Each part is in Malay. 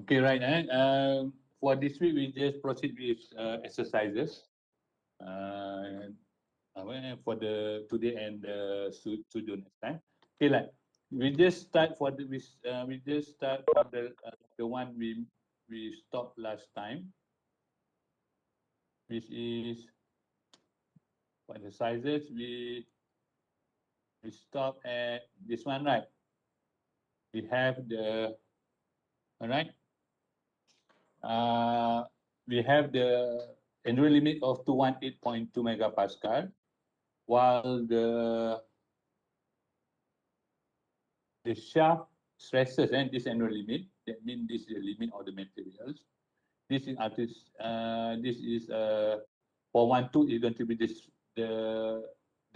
Okay, right. For this week, we just proceed with exercises. Uh, for the today and studio next time. Okay, like we just start for we just start for the one we stopped last time, which is for exercises. We stop at this one, right? We have the all right. Uh, we have the annual limit of 218.2 megapascal, while the shaft stresses and this annual limit. That means this is the limit of the materials. This is 412 is going to be the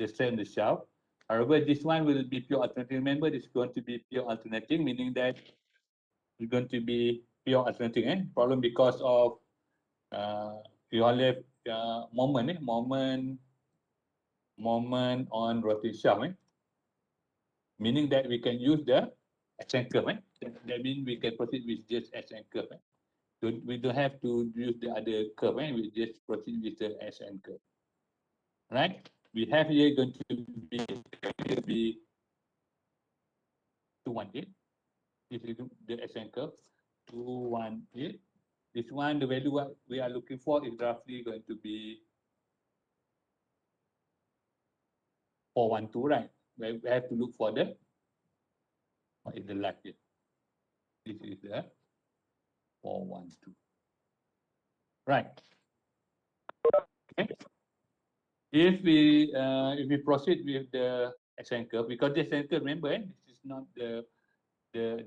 strength of the shaft. However, this one will be pure alternating. Remember, this is going to be pure alternating, meaning that it's going to be pure alternating. Problem because of you all have moment on rotating shaft. Meaning that we can use the ascent curve. That means we can proceed with just ascent curve. We don't have to use the other curve. We just proceed with the ascent curve. Right? We have here going to be 218. This is the ascent curve. 218. This one, the value what we are looking for is roughly going to be 412, right? We have to look for the what is the left here. This is the 412. Right. Okay. If we proceed with the ascent curve, because the ascent curve, remember, this is not the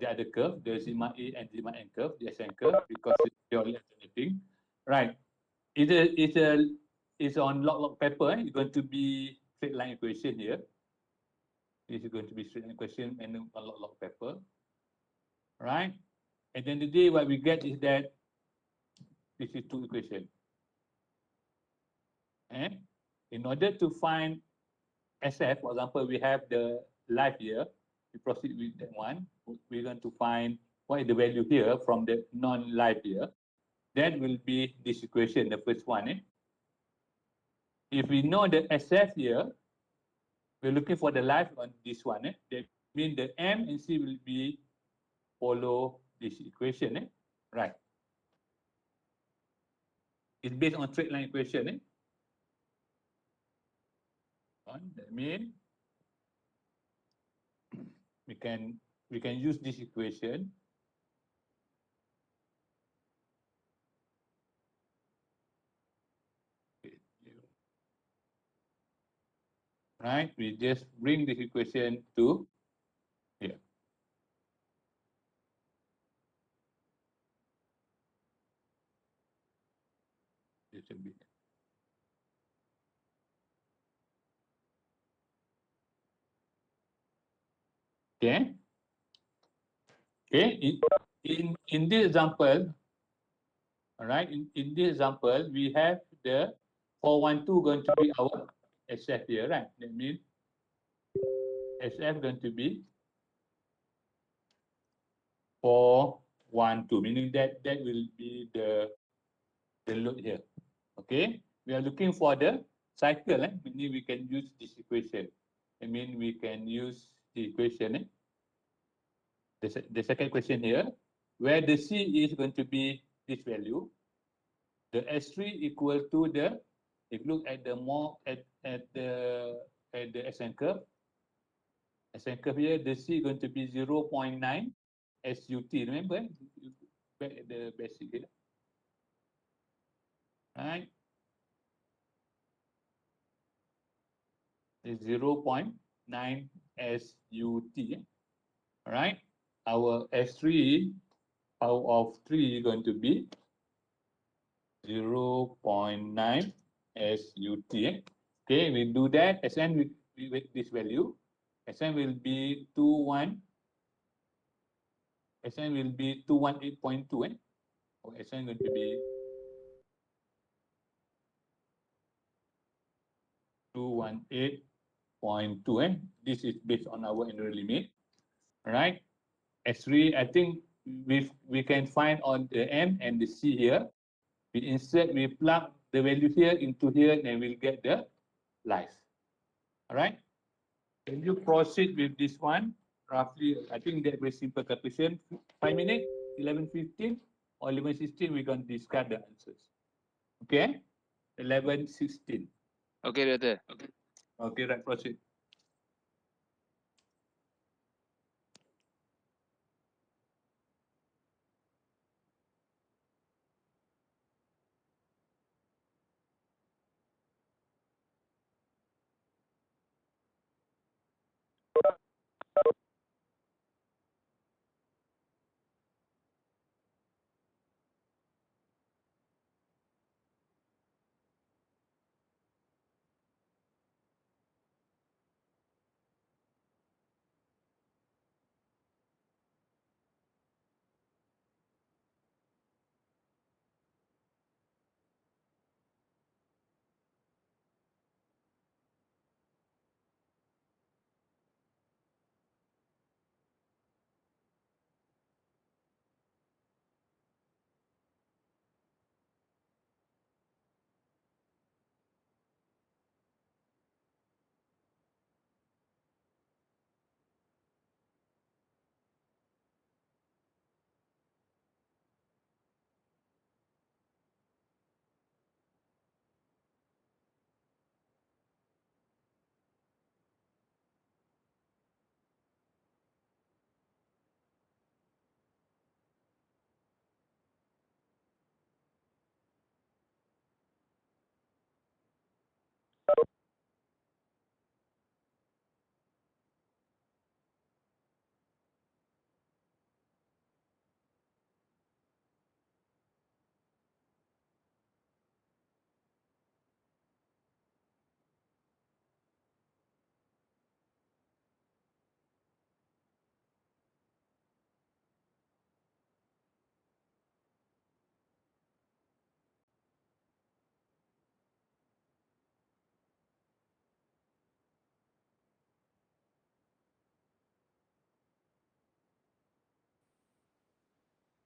other curve, the sigma A and sigma N curve, the ascent curve, because it's purely alternating. Right. It's on log paper. It's going to be straight line equation here. This is going to be straight line equation and on log paper. Right. And then the day what we get is that this is two equation. And in order to find SF, for example, we have the life here. We proceed with that one. We're going to find what is the value here from the non-life here. That will be this equation, the first one. If we know the SF here, we're looking for the life on this one. That means the M and C will be follow this equation. Right. It's based on straight line equation. That means we can use this equation. Right, we just bring this equation to here. This will be okay. Okay, in this example, all right, in this example, we have the 412 going to be our SF here, right? That means SF going to be 412, meaning that will be the load here. Okay, we are looking for the cycle, meaning we can use this equation. I mean, we can use the equation. The second question here, where the C is going to be this value, the S3 equal to the, if you look at the ascent curve here, the C is going to be 0.9 SUT. Remember, the basic here, right? It's 0.9 SUT, right? Our S3 power of 3 is going to be 0.9 SUT. Okay, we do that. Sn with this value. Sn will be 21. Sn will be 218.2. Or Sn going to be 218.2. This is based on our annual limit. All right. S3, I think we can find on the M and the C here. We insert, we plug the value here into here, and we'll get the life. All right. Can you proceed with this one? Roughly, I think that very simple calculation. 5 minutes, 11:15 or 11:16, we're going to discard the answers. Okay? 11:16. Okay, Doktor. Okay, right, proceed.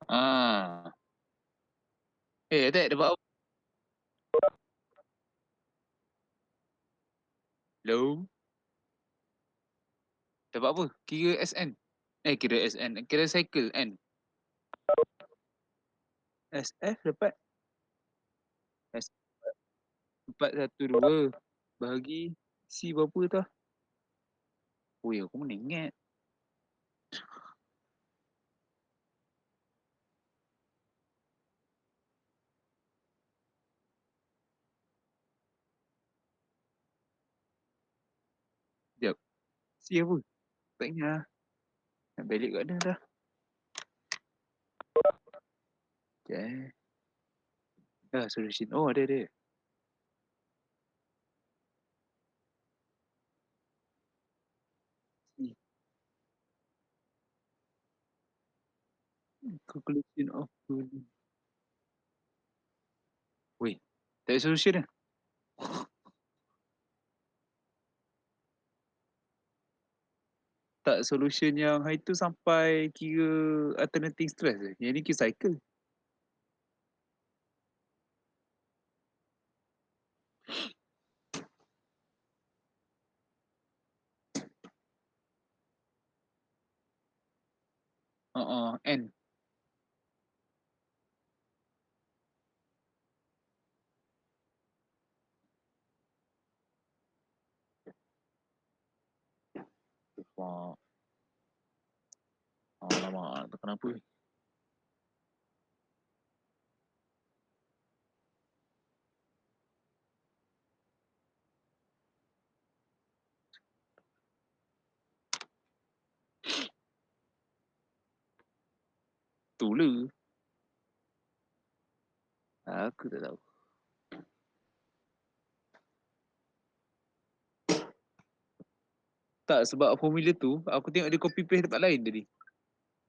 Ah. Attack dapat apa? Hello? Dapat apa? Kira SN. Kira SN. Kira cycle N. SF dapat S 412 bahagi C berapa tah? Oi, aku mana ingat. Sekejap. C apa? Tak ingat lah. Nak balik kat mana dah? Okay. Solution. Oh, ada. C. Calculation of volume. Weh, tak ada solution dah. Tak solution yang hari tu sampai kira alternating stress je. Yang ni kira cycle. N. Wah. Alamak, tak kenapa. Tula. Aku tak tahu. Tak, sebab formula tu, aku tengok dia copy paste tempat lain tadi.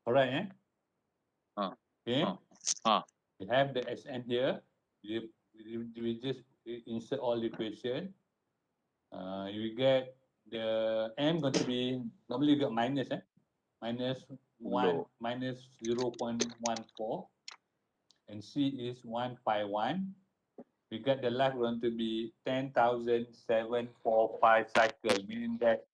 Alright, eh? Okay. We have the SN here. We just insert all the equation. You get the M going to be, normally you got minus, minus 1 minus 0.14 and C is 151. We get the life going to be 10,745 cycle, meaning that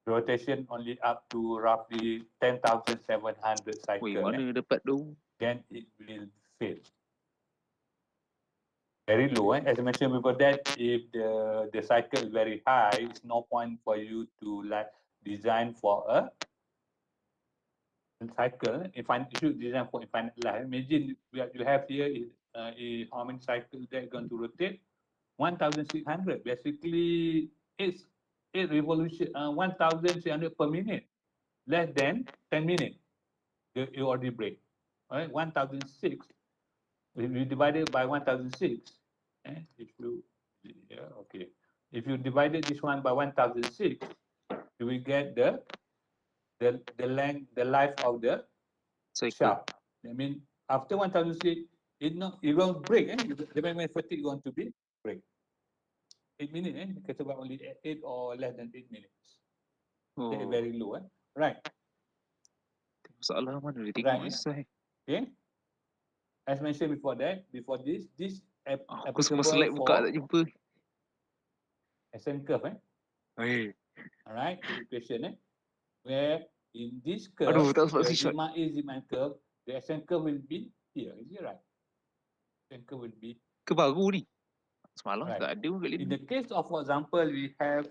rotation only up to roughly 10,700 Weh, cycle. mana dapat tu? Then it will fail. Very low. As I mentioned before that, if the cycle is very high, it's no point for you to like design for a cycle. If you should design for infinite life, imagine you have here is how many cycles they're going to rotate? 1,600. Basically, it's 8 revolution, 1,600 per minute, less than 10 minutes. You already break. All right, 1,006. If you divide it by 1,006, if you, yeah, okay. If you divided this one by 1,006, you will get the length, the life of the Cycle. shaft. I mean, after 1,006, it won't break. The magnetic fatigue going to be break. 8 minutes, because about only 8 or less than 8 minutes. Oh, That is very low. Right. masalah mana dia tengok Right, ni susah. Okay. As mentioned before this Aku semua applicable slide buka tak for jumpa. SN curve. Hei. Alright, the equation where in this Aduh, curve, tak sempat the screenshot. sigma A, sigma curve, the SN curve will be here. Is it right? SN curve will be Ke baru ni? Semalam right. tak ada pun kat In lini. the case of, for example, we have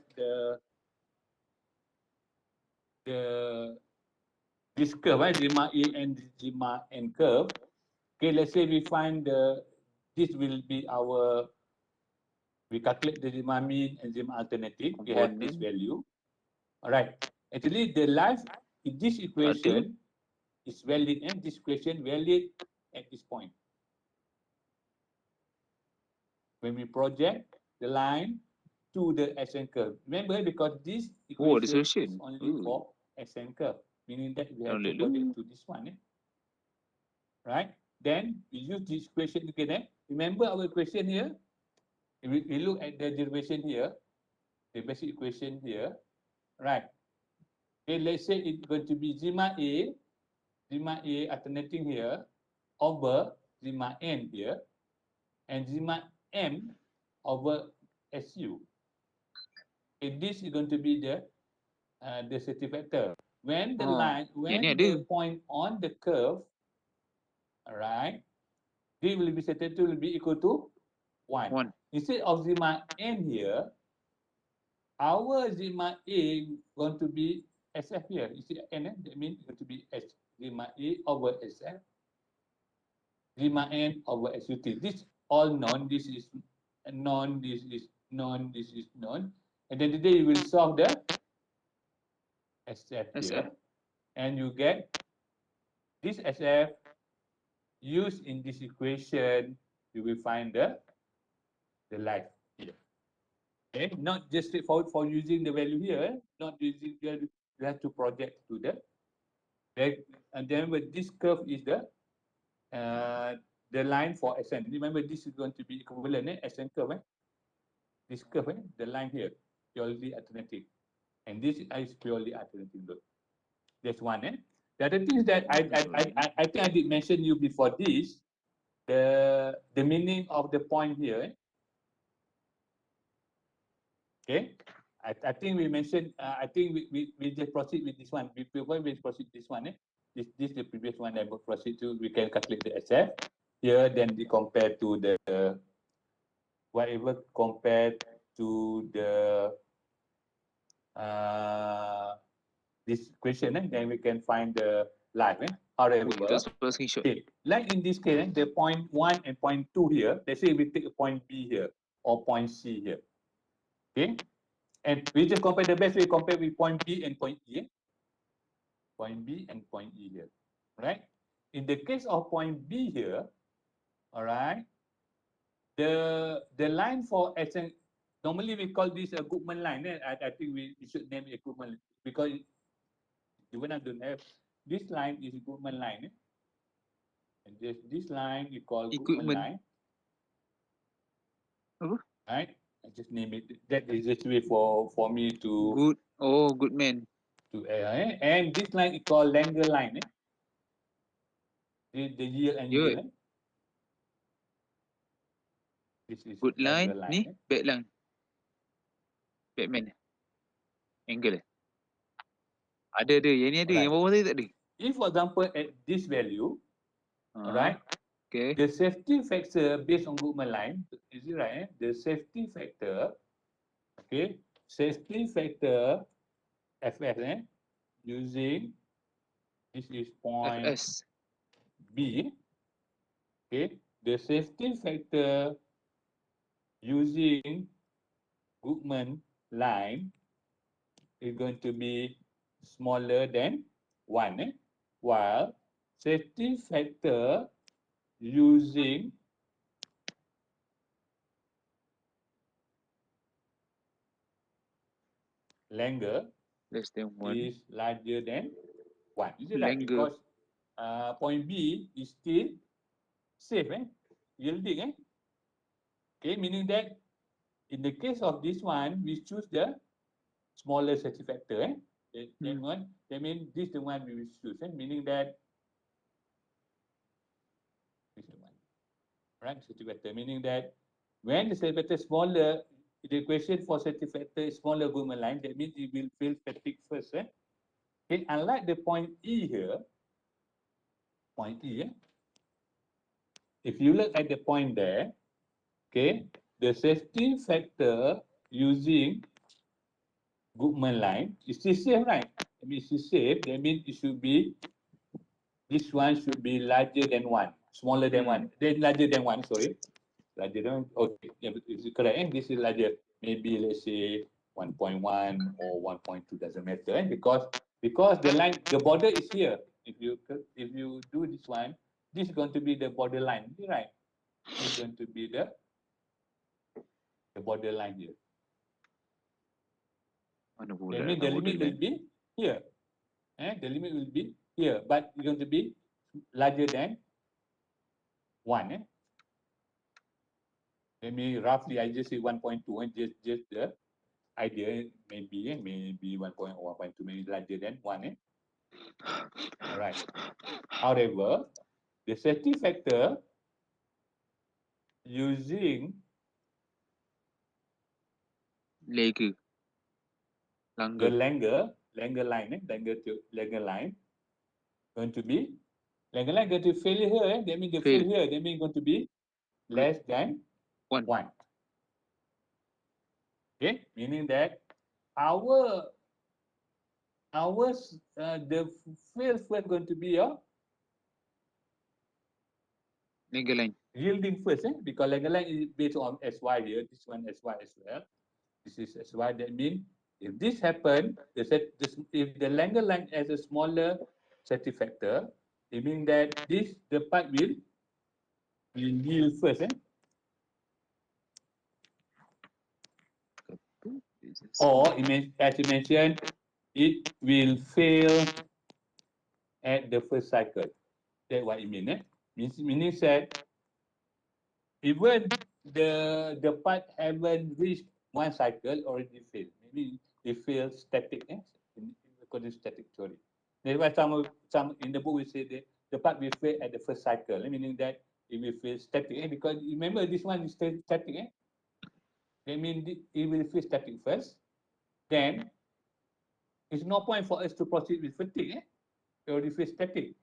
this curve, sigma A and sigma N curve. Okay, let's say we find this will be our, we calculate the sigma mean and sigma alternative. We have this Component. value. All right. Actually, the life in this equation is valid, and this equation valid at this point. When we project the line to the SN curve. Remember, because this Oh, the equation is solution. only for SN curve, meaning that we have to Download project dulu. to this one. Right? Then we use this equation again. Remember our equation here? If we look at the derivation here, the basic equation here, right? Okay, let's say it's going to be sigma A alternating here over sigma N here, and sigma M over SU. And this is going to be the safety factor. When the line, when ni the ada. point on the curve, all right, D will be set to will be equal to 1. 1. Instead of sigma N here, our sigma A going to be SF here. You see N, that means going to be S, sigma A over SF, sigma N over SUT. This all known, this is known, this is known, this is known. And then today you will solve the SF here, and you get this SF used in this equation, you will find the life here. Okay, not just straightforward for using the value here, not using the, you have to project to the, and then with this curve is the line for SN. Remember, this is going to be equivalent SN curve. This curve, the line here, purely alternating, and this is purely alternating load. That's one. The other thing is that I think I did mention you before this, the meaning of the point here. Okay, I think we mentioned. I think we just proceed with this one. Before we proceed with this one, this the previous one that we proceed to. We can calculate the SF here. Then we compare to the whatever compared to the this question. Then we can find the life. However, Tak sempat screenshot. okay, like in this case, the point 1 and point 2 here. Let's say we take a point B here or point C here. Okay. And we just compare the best way, compare with point B and point E. Point B and point E here, right? In the case of point B here, all right, the line for SN, normally we call this a Goodman line. I think we should name it a Goodman because even I don't have, this line is a Goodman line. And this line we call Goodman line. Apa? Right? I just name it. That is just way for me to Good man. And this line is called Langer line. The yield angle. Good. This is Good Langer line. line. Ni back line. Batman. Angle. Ada. Yang ni ada. Alright. Yang bawah tadi tak ada. If, for example, at this value, alright, Okay. the safety factor based on Goodman line, is it right? The safety factor, okay, safety factor FS, using this is point FS. B, okay, the safety factor using Goodman line is going to be smaller than 1, while safety factor using Langer Less than 1. is larger than 1. Is it right? Langer. Because point B is still safe, yielding. Okay, meaning that in the case of this one, we choose the smaller safety factor. That means this is the one we will choose. Meaning that this is the one, right? Safety factor. Meaning that when the safety factor is smaller, the equation for safety factor is smaller Goodman line. That means it will fail static first. Okay, unlike the point E here, point E, if you look at the point there, okay, the safety factor using Goodman line is still safe, right? I mean, it's safe. That means it should be, this one should be larger than 1, smaller than 1, then larger than 1, sorry. Larger than 1, okay, yeah, it's correct. This is larger, maybe let's say 1.1 or 1.2, doesn't matter. Because the line, the border is here. If you do this one, this is going to be the border line, right? This is going to be the border line here. Mana That pula means the limit will be here. The limit will be here, but it's going to be larger than 1. Let me roughly, I just say 1.2, and just the idea, maybe 1 or 1.2, maybe larger than 1. All right. However, the safety factor using Langer. the Langer line, Langer line, going to be, Langer line going to fail here. That means the fail here. That means going to be less than 1. Okay, meaning that the fail first going to be your Langer line. yielding first, because Langer line is based on SY here. This one SY as well. This is SY. That means if this happen, if the Langer line has a smaller safety factor, it means that the part will yield first. Or as you mentioned, it will fail at the first cycle. That's what it means. Meaning that even the part haven't reached 1 cycle, already failed. Maybe it fails static, according to static theory. That's why some in the book we say that the part will fail at the first cycle, meaning that it will fail static. Because remember this one is still static. That means it will fail static first. Then it's no point for us to proceed with fatigue. It already fail static.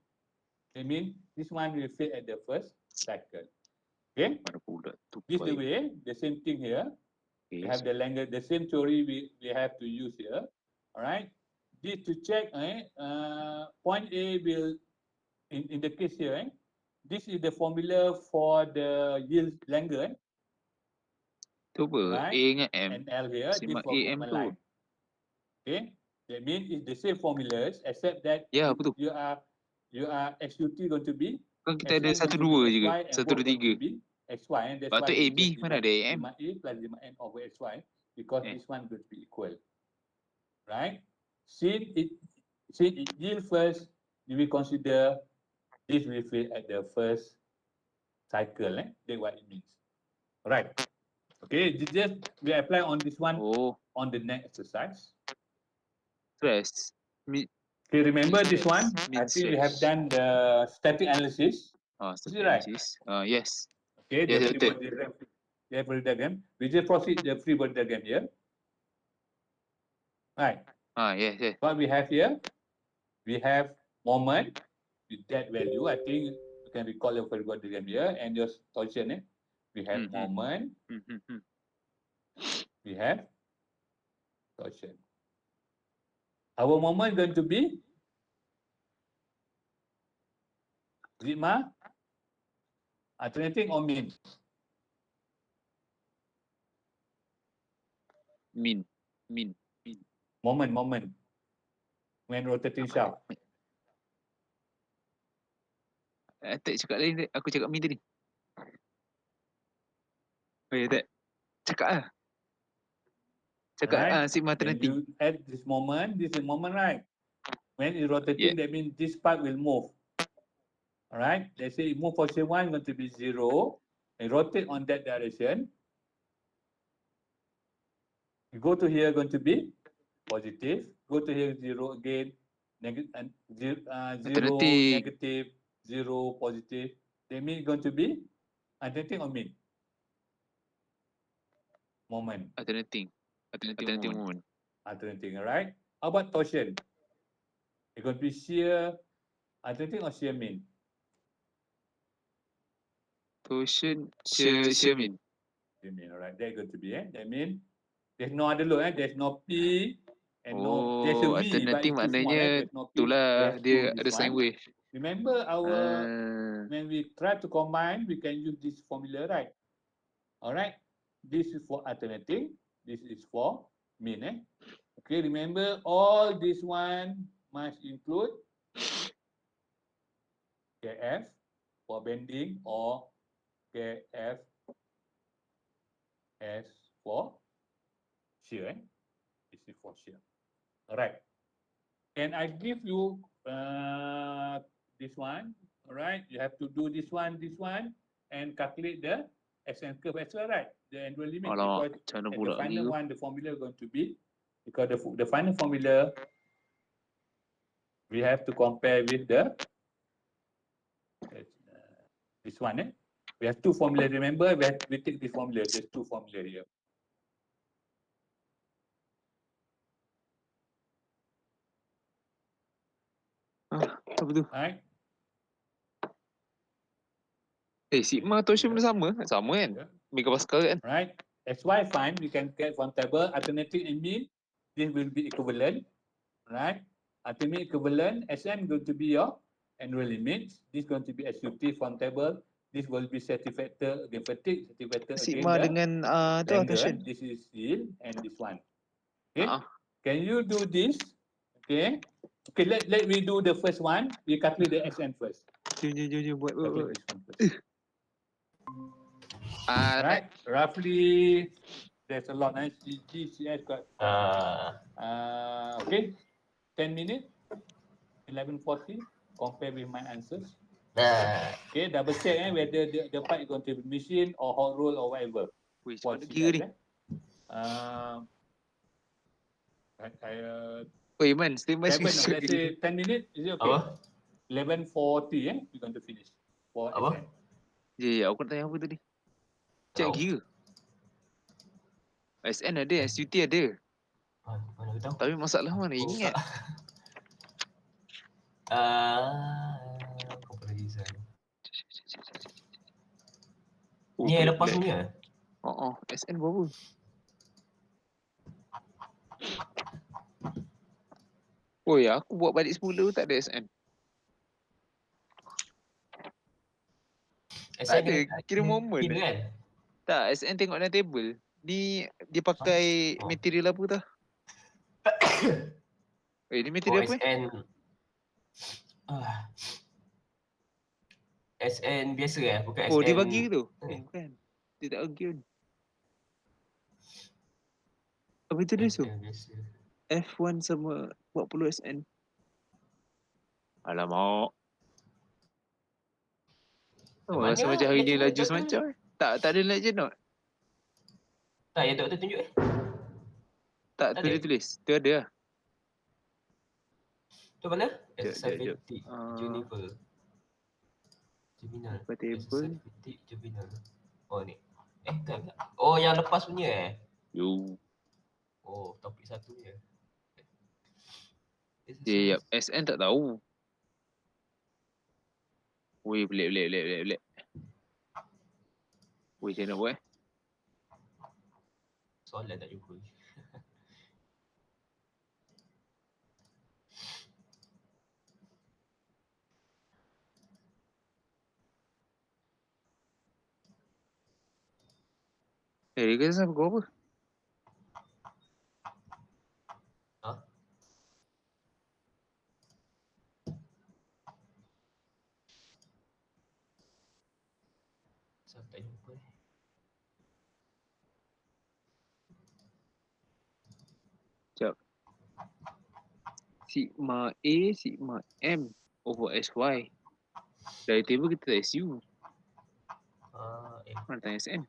That means this one will fail at the first cycle. Okay? This is the way, the same thing here. We have the Langer, the same theory we have to use here. All right. This to check, point A will, in the case here, this is the formula for the yield Langer. Tu apa? Right? A dengan M. And L here, this Simak for AM Goodman tu. line. Okay. That means it's the same formulas, except that Ya, apa tu? you are SUT going to be, Kan kita ada SN 1, going to 2 be je ke? SY, and 1, both 2, going to 3. be XY, and that's Lepas why tu we AB just mana divide ada AM? sigma A plus sigma N over XY, because this one will be equal. Right? Since it yield first, you will consider this will fail at the first cycle. That's what it means. Right. Okay, just we apply on this one on the next exercise. Stress. Mid, Okay, remember this one? I mid think we have stretch. done the static analysis. Is it right? Strategies. Yes. Okay, Yes, the free betul. body diagram. Yeah, free diagram. We just proceed the free body diagram here. Right. Yes. What we have here, we have moment with that value. I think you can recall your free body diagram here and your torsion. We have Mhm. moment, we have torsion. Our moment is going to be sigma alternating or mean. Min. Moment. When rotating shaft. Tak cakap lain. Aku cakap min tadi. Oh ya tak. Cakap lah. Cakap Right? sigma When alternating. you add this is a moment, right? When it's rotating, that means this part will move. All right? Let's say it move for C1 going to be 0 and rotate on that direction. You go to here going to be positive. Go to here 0 again. Zero, Alternating. negative, 0, positive. That means it's going to be alternating or mean? Moment. Alternating moment. Alternating, all right? How about torsion? It's going to be shear alternating or shear mean? Torsion. Shear min. Shear mean, all right? That's going to be, that means there's no other load, there's no P and no, there's a V, but alternating it's too small, maknanya there's no P. itulah dia ada This sine one. wave. Remember our, when we try to combine, we can use this formula, right? All right. This is for alternating. This is for mean. Okay, remember all this one must include KF for bending or KF as for shear. This is for shear. All right. And I give you this one. All right. You have to do this one, and calculate the SN curve as well, right? The annual limit. Alamak, Because macam mana at pula the final ni? one, the formula is going to be, because the final formula, we have to compare with the this one. We have two formulas. Remember, we take this formula. There's two formula here. Apa tu? Right? Sigma torsion pun sama kan? Yeah. Megapascal kan? Right? SY fine, we can get from table. Alternating and mean, this will be equivalent. Right? Alternating equivalent, SN going to be your annual limit. This going to be SUT from table. This will be satisfactor again fatigue, satisfactor again Sigma dengan tu angle. torsion. This is yield and this one. Okay? Ah. Can you do this? Okay. Okay, let me do the first one. We calculate the SN first. Jom buat. Calculate this one first. Right? Roughly, there's a lot. CG, CS got. Okay. 10 minutes. 11:40. Compare with my answers. Okay, double check whether the part is going to be machine or hot roll or whatever. Wih, For cepat kira ni. Oh, Iman, stay by Let's say 10 minutes. Is it okay? 11:40, we're going to finish for SN. Ya, aku nak tanya apa tadi? Cik kira. SN ada, SUT ada. Mana aku tahu? Tapi masalah mana ingat. Comparison. Oh, Ni yang lepas black. ni ke? SN berapa? Oh ya, aku buat balik semula tak ada SN. Tak ada, kira moment. Kira kan? Tak, SN tengok dalam table. Ni dia pakai material apa tau? Ni material apa? SN. SN biasa bukan SN. Oh, dia bagi tu? Bukan. Dia tak bagi pun. Apa tu dia tu? F1 sama 40 SN. Alamak. Rasa macam hari ni laju semacam. Tak ada legend tak? Tak, yang doktor tunjuk Tak, tu dia tulis. Tu ada lah. Tu mana? Jap, jap, Exercise jap. fatigue, Ah. Juniper. Juvenile. Compatible. Exercise fatigue, Juvenile. Oh ni. Tak. Oh yang lepas punya Yo. Oh topik satu je. Ya, SN tak tahu. Weh, pelik. Weh, macam mana buat? Soalan tak jumpa. Dia kata siapa kau apa? Ha? Saya tak jumpa ni. Sekejap. Sigma A, Sigma M over SY. Dari table kita tak SU. Mana tanya SN?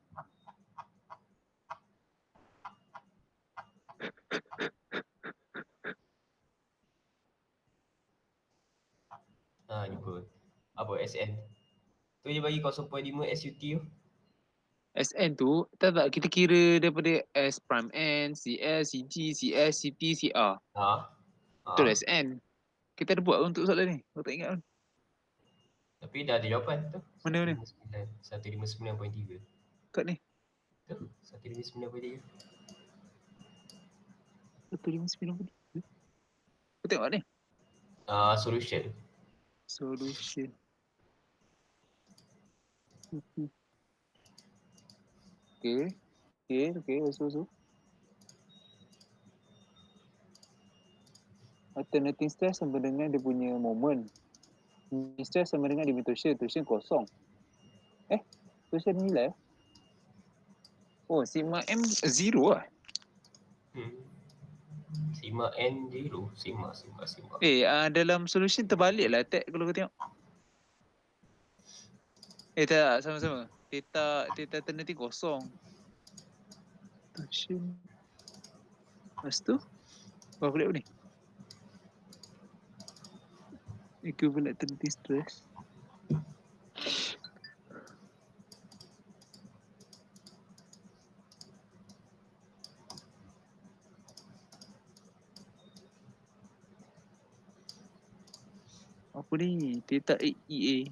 Jumpa. Apa SN? Tu je bagi 0.5 SUT tu. SN tu, tak kita kira daripada S prime N, CL, CG, CS, CT, CR. Itu dah SN. Kita ada buat untuk soalan ni. Kau tak ingat kan? Tapi dah ada jawapan tu. Mana? 159.3. Kat ni. Tu, 159.3. 159. Kau tengok ni. Solution. Okay. So. Alternating stress sama dengan dia punya moment. Stress sama dengan dia punya torsion kosong. Torsion nilai? Oh, sigma M 0 lah. Sigma N 0. Sigma. Dalam solution terbalik lah Tek kalau kau tengok. Tak, sama-sama. Theta alternating kosong. Torsion. Lepas tu, apa boleh ni? Equivalent alternating stress. Apa ni? Theta EA.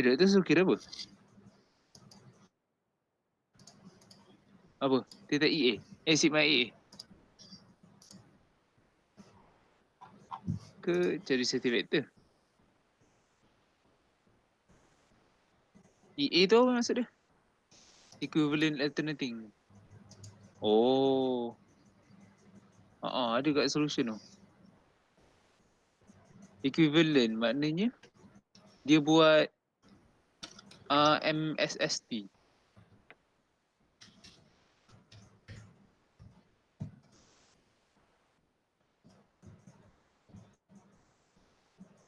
Doktor suruh kira apa? Apa? Theta EA? Sigma EA? Ke cari safety vector? EA tu apa maksud dia? Equivalent alternating. Oh. Ada kat solution tu. Equivalent maknanya dia buat MSST.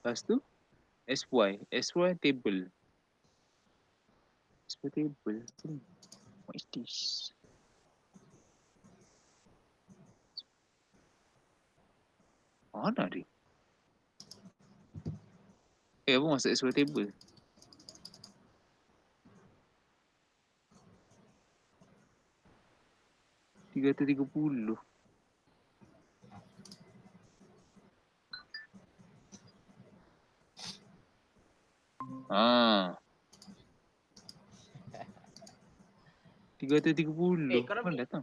Lepas tu SY table. SY table. What is this? Mana dia? Apa maksud SY table? $330. $330. Kalau Mana datang?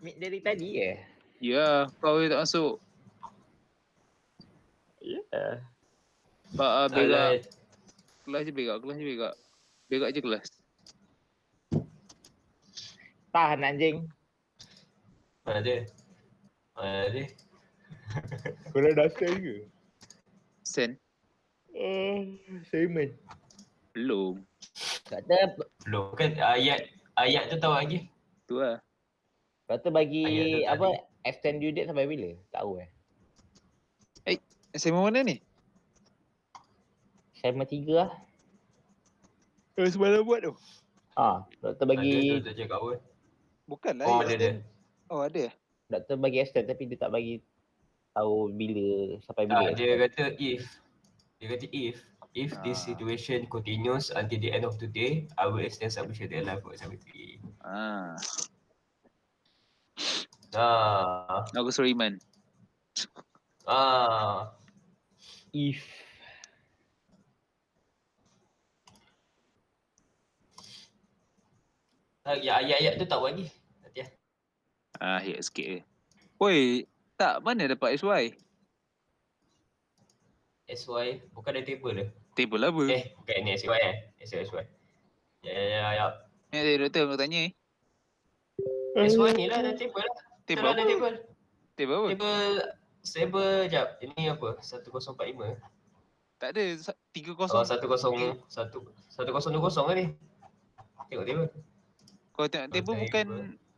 meet dari tadi ke? Ya, kau tak masuk. Ya. Berak. Kelas je berak. Berak je kelas. Tahan anjing. Mana dia? Korang dah send ke? Send? Assignment. Belum. Kata Belum kan ayat tu tahu lagi. Tu lah. bagi Ayat tu apa extend due date sampai bila? Tak tahu Assignment mana ni? Assignment 3 lah. Semalam buat tu? Doktor bagi Ada tu cakap apa? Bukanlah. Oh ada dia. Oh ada. doktor bagi extend tapi dia tak bagi tahu bila sampai bila. Dia kata if this situation continues until the end of the day, I will extend submission deadline for examination. Aku suruh Iman. If Ya ayat-ayat tu tak buat lagi. Nanti Ya sikit je. Woi, tak mana dapat SY? SY bukan ada table ke? Table apa? Bukan ni SY SY. Ya. Ni doktor aku tanya. SY ni lah ada table lah. Table Betul ada apa? table. Table apa? Table jap. Ini apa? 1045. Tak ada 30. 1020 kan ni. Tengok table. Kau tengok table bukan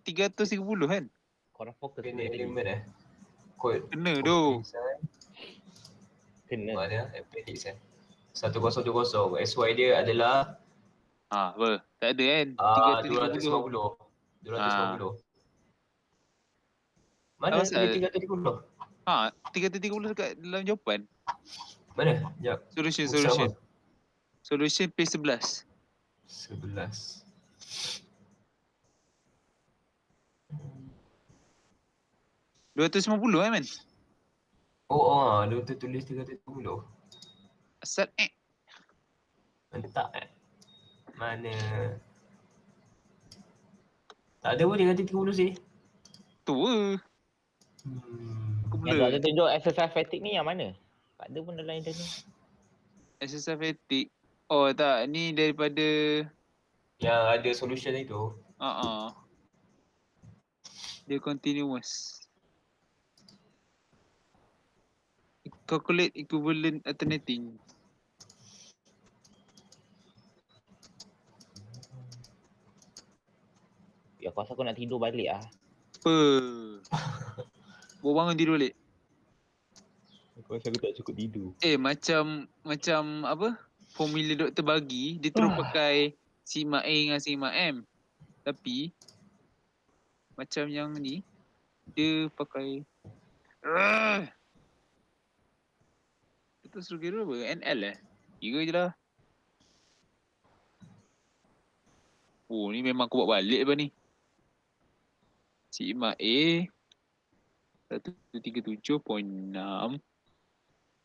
330 kan? korang fokus Kena tadi. element Kod. Kena tu. Kena. Mana appendix 1020. SY dia adalah Apa? Tak ada kan? 250. 250. Mana Asal? tadi 330? 330 dekat dalam jawapan. Mana? Sekejap. Solution page 11. 11. $250 kan, man? Dia tulis 330. Asal Mentak Mana? Tak ada pun 330 sini. tu ke? Aku Yang blur. ada tunjuk exercise fatigue ni yang mana? Tak ada pun dalam internet. Exercise fatigue. Oh tak, ni daripada Yang ada solution itu. dia continuous. Calculate equivalent alternating. Ya aku rasa aku nak tidur balik lah. Apa? Bawa bangun tidur balik. Aku rasa aku tak cukup tidur. Macam apa? Formula doktor bagi, dia terus pakai sigma A dengan sigma M. Tapi macam yang ni, dia pakai kita suruh kira apa? NL Kira je lah. Oh, ni memang aku buat balik apa ni? Sigma A 137.6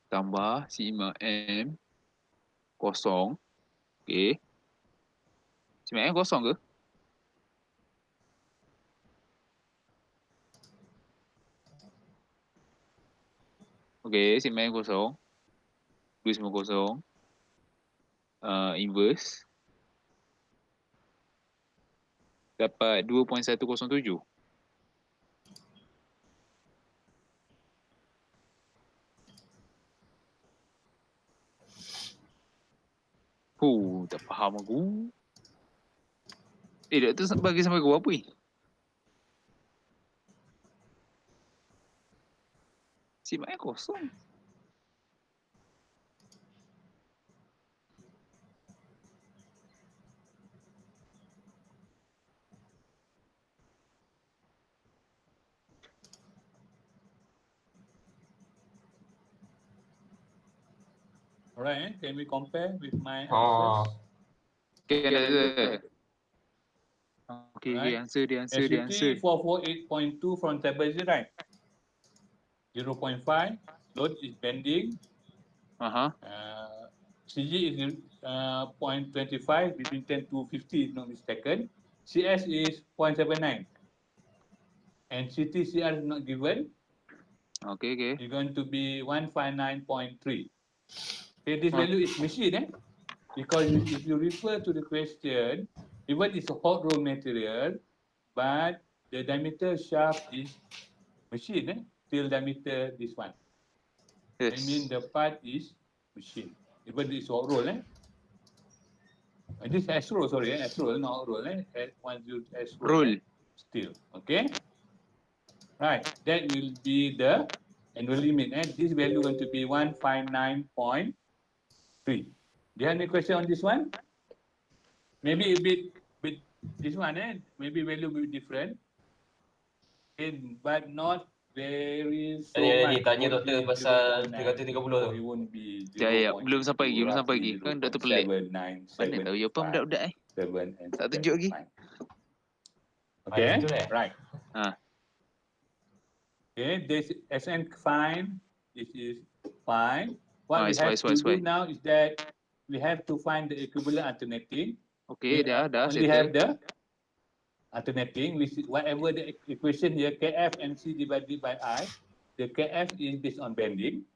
tambah sigma M kosong. Okay. Sigma M kosong ke? Okay, sigma M kosong. 290. Inverse. Dapat 2.107. Tak faham aku. Doktor bagi sampai aku apa ni? Sigma M kosong. Alright, can we compare with my answers? Okay, answer. SCT 448.2 from table is right. 0.5, load is bending. CG is 0.25 between 10 to 50 if not mistaken. CS is 0.79. And CTCR is not given. Okay. It's going to be 159.3. Okay, this value is machine, because if you refer to the question, even it's a hot roll material, but the diameter shaft is machine, till diameter this one. Yes. I mean the part is machine. Even it's hot roll, And this S roll, sorry, S roll, not hot roll, S roll. Still, okay. Right, that will be the annual limit, This value going to be 159.3. Do you have any question on this one? Maybe a bit this one, Maybe value will be different, but not very so Tadi much. tanya It won't doktor be pasal 0.9, 330 or tu. it won't be Ya, ya, 0.82, belum sampai lagi, belum sampai roughly lagi. Kan doktor pelik. 0.797, Mana tahu ya, apa budak-budak 7 and Tak tunjuk lagi. 75. Okay, betul right. Ha. Okay, this SN fine. This is fine. What we Why, have to why. do now is that we have to find the equivalent alternating. Okay, dah Only have settle. the alternating, which is whatever the equation here, Kf and C divided by I. The Kf is based on bending,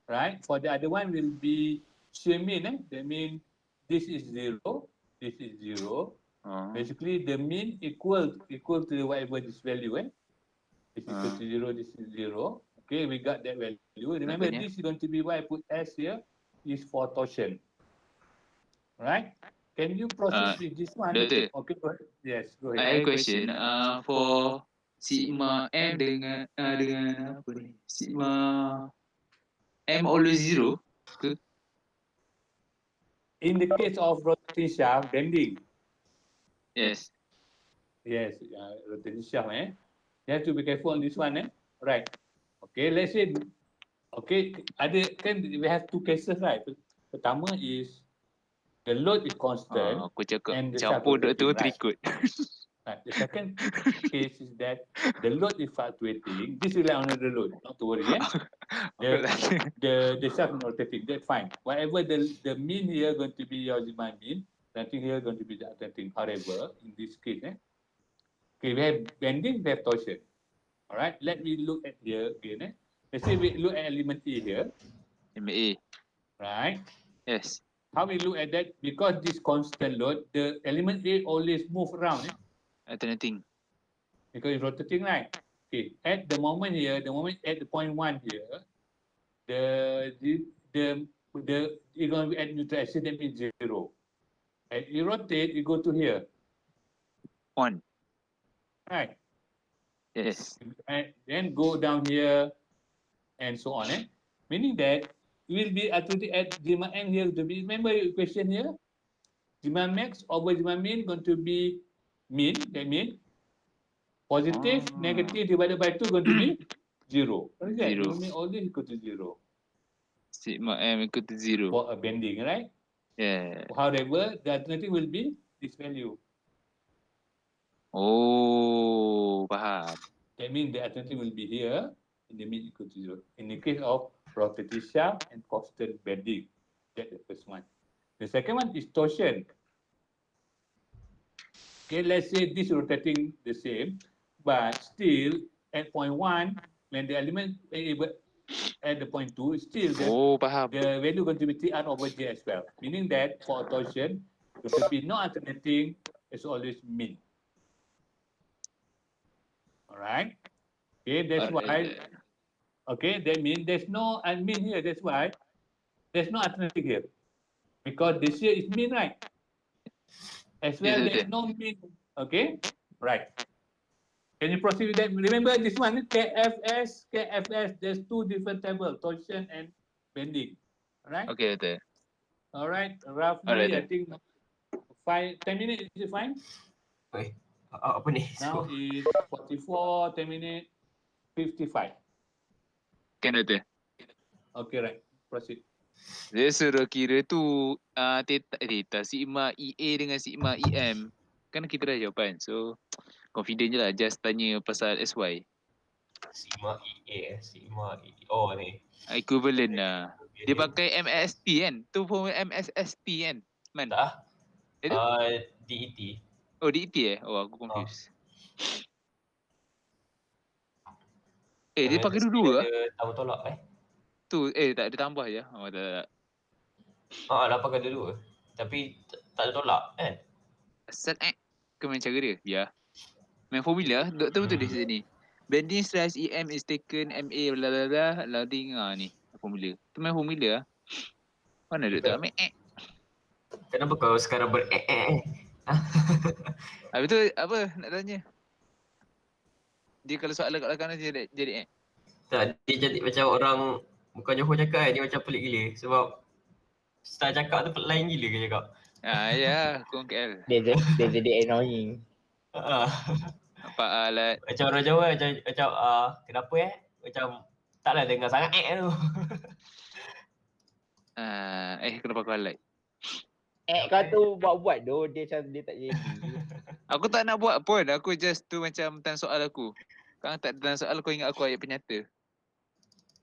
right? For the other one will be shear mean. That means this is 0, this is 0. Oh. Basically, the mean equal to whatever this value. This is equal to 0, this is 0. Okay, we got that value. Remember, Namanya? this is going to be why I put S here, is for torsion. Right? Can you proceed with this one? Doktor. Okay, go ahead. Yes, go I ahead. have a question. For sigma M dengan apa ni? Sigma M always 0 ke? In the case of rotating shaft bending, Yes. yes, rotating shaft, you have to be careful on this one, right? Okay, let's say, okay, we have two cases, right? Pertama is the load is constant Aku cakap and the shaft campur doktor rotating, right? terikut. Right. The second case is that the load is fluctuating. This rely on the load, not to worry. The shaft is rotating. That's fine. Whatever the mean here going to be your Zimmer mean, nothing here going to be the alternating. However, in this case, okay, we have bending, we have torsion. All right. Let me look at here again. Let's say we look at element A here, MA. right? Yes. How we look at that? Because this constant load, the element A always move around. Alternating. Because it's rotating, right? Okay, at the moment here, at the point 1 here, you're going to be at neutral axis, that means 0. And you rotate, you go to here, 1. right? Yes. And then go down here, and so on. Meaning that you will be actually at Zimmer M here to be. Remember your equation here? Zimmer max over Zimmer mean going to be mean. That means positive, negative divided by 2 going to be 0. What is that? 0. Zimmer mean always equal to 0 Sigma M equal to 0. for a bending, right? Yeah. However, the alternative will be this value. Oh, faham. That means the alternative will be here in the mean equal to 0. In the case of rotating shaft and constant bending, that's the first one. The second one is torsion. Okay, let's say this rotating the same, but still at point 1, when the element at the point 2, still Oh, faham. the value going to be TR over J as well. Meaning that for torsion, there will be no alternating, it's always mean. All right. Okay, that's why. Okay, that means there's no mean here. That's why there's no alternating here, because this here is mean, right? As well, Yes, there's no mean. Okay, right. Can you proceed with that? Remember this one, KFS. There's two different tables, torsion and bending. All right. Okay, betul. All right. Roughly, Alright, I think 10 minutes is it fine? Oi, apa ni? Now is 44, 10 minutes, 55. Kan betul. Okay, right. Proceed. Dia suruh kira tu theta sigma EA dengan sigma EM. Kan kita dah jawapan. So confident je lah. Just tanya pasal SY. Sigma EA, Sigma EA. Oh ni. Equivalent lah. Dia pakai MSST kan? Tu formula MSST kan? Man. Tak Itu? DET. Oh, DET Oh, aku confused. Dia pakai dua-dua lah. Dia tambah tolak Tu, tak ada tambah je. Oh, tak. Dah pakai dua-dua. Tapi tak ada tolak kan? Asal ke main cara dia? Ya. Main formula, doktor betul di sini. Bending stress EM is taken MA bla bla bla loading ni formula. Tu main formula lah. Mana doktor ambil Kenapa kau sekarang Habis tu apa nak tanya? Dia kalau soalan kat belakang dia jadi Tak, dia jadi macam orang bukan Johor cakap dia macam pelik gila sebab style cakap tu lain gila ke cakap. Ya, aku orang KL. Dia jadi annoying. Ha. Nampak alat. Macam orang Jawa macam kenapa Macam taklah dengar sangat tu. Kenapa kau highlight? Kau tu buat-buat doh, dia macam dia tak jadi. Aku tak nak buat pun. Aku just tu macam tanya soal aku. Kau tak tanya soal, kau ingat aku ayat penyata.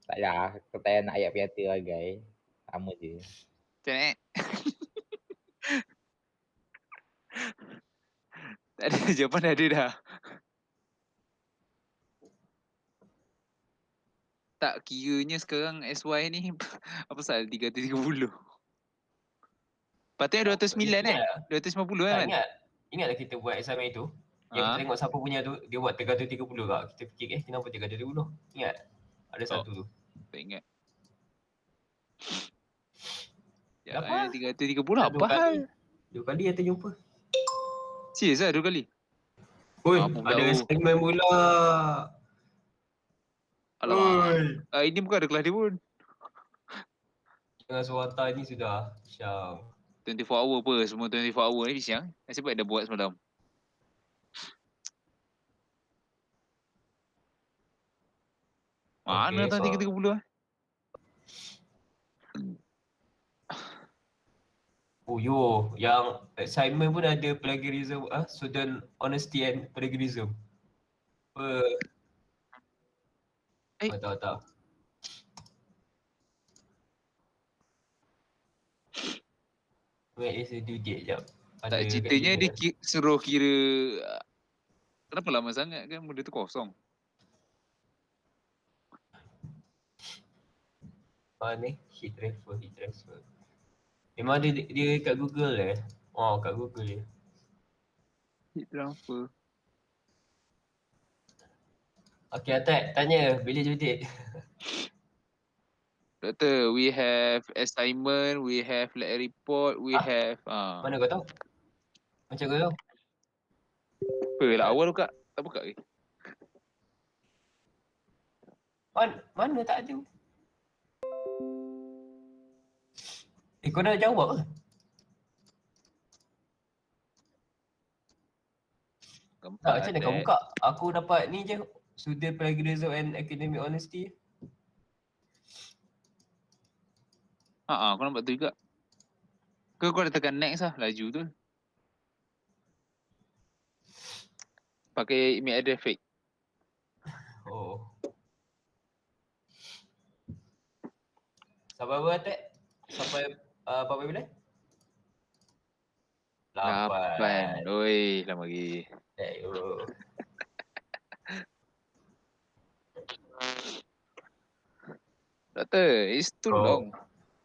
Tak lah, kau tak payah nak ayat piata lah guys. Sama je. Macam ni. Tak ada, jawapan ada dah. Tak, kiranya sekarang SY ni apa pasal 330. Patutnya 209 kan? 250 Tak kan? ingatlah kita buat assignment itu. Yang kita tengok siapa punya tu, dia buat 330 kak. Kita fikir kenapa 330? Ingat? Ada satu tu. Tak ingat. Apa? 330 Dah apa hal? 2 kali yang terjumpa. Serius lah 2 kali? Oi, Apa pula ada tu? assignment pula. Alamak. Ini bukan ada kelas dia pun. Dengan suara ni sudah Syam. 24 hour apa? Semua 24 hour ni siang. Nasib baik dah buat semalam. Mana Okay, tahun 330 eh? Oh yo, yang assignment pun ada plagiarism, student honesty and plagiarism. Tahu. Wait, is a due date jap. Tak, ceritanya dia suruh kira. Kenapa lama sangat kan benda tu kosong? Ni heat transfer. Memang dia kat Google Oh, kat Google je. Heat transfer. Okay, Atat, tanya bila due date? Doktor, we have assignment, we have lab report, we have Mana kau tahu? Macam kau tahu? apa lah awal buka? Tak buka ke? Mana tak ada? Kau dah jawab ke? Tak, macam mana kau buka? Aku dapat ni je, student plagiarism and academic honesty. Kau nampak tu juga. Kau dah tekan next lah, laju tu. Pakai email address fake. Oh. Sampai berapa Atat? Sampai berapa bulan? 8. Oi, lama lagi. Doktor, it's too long.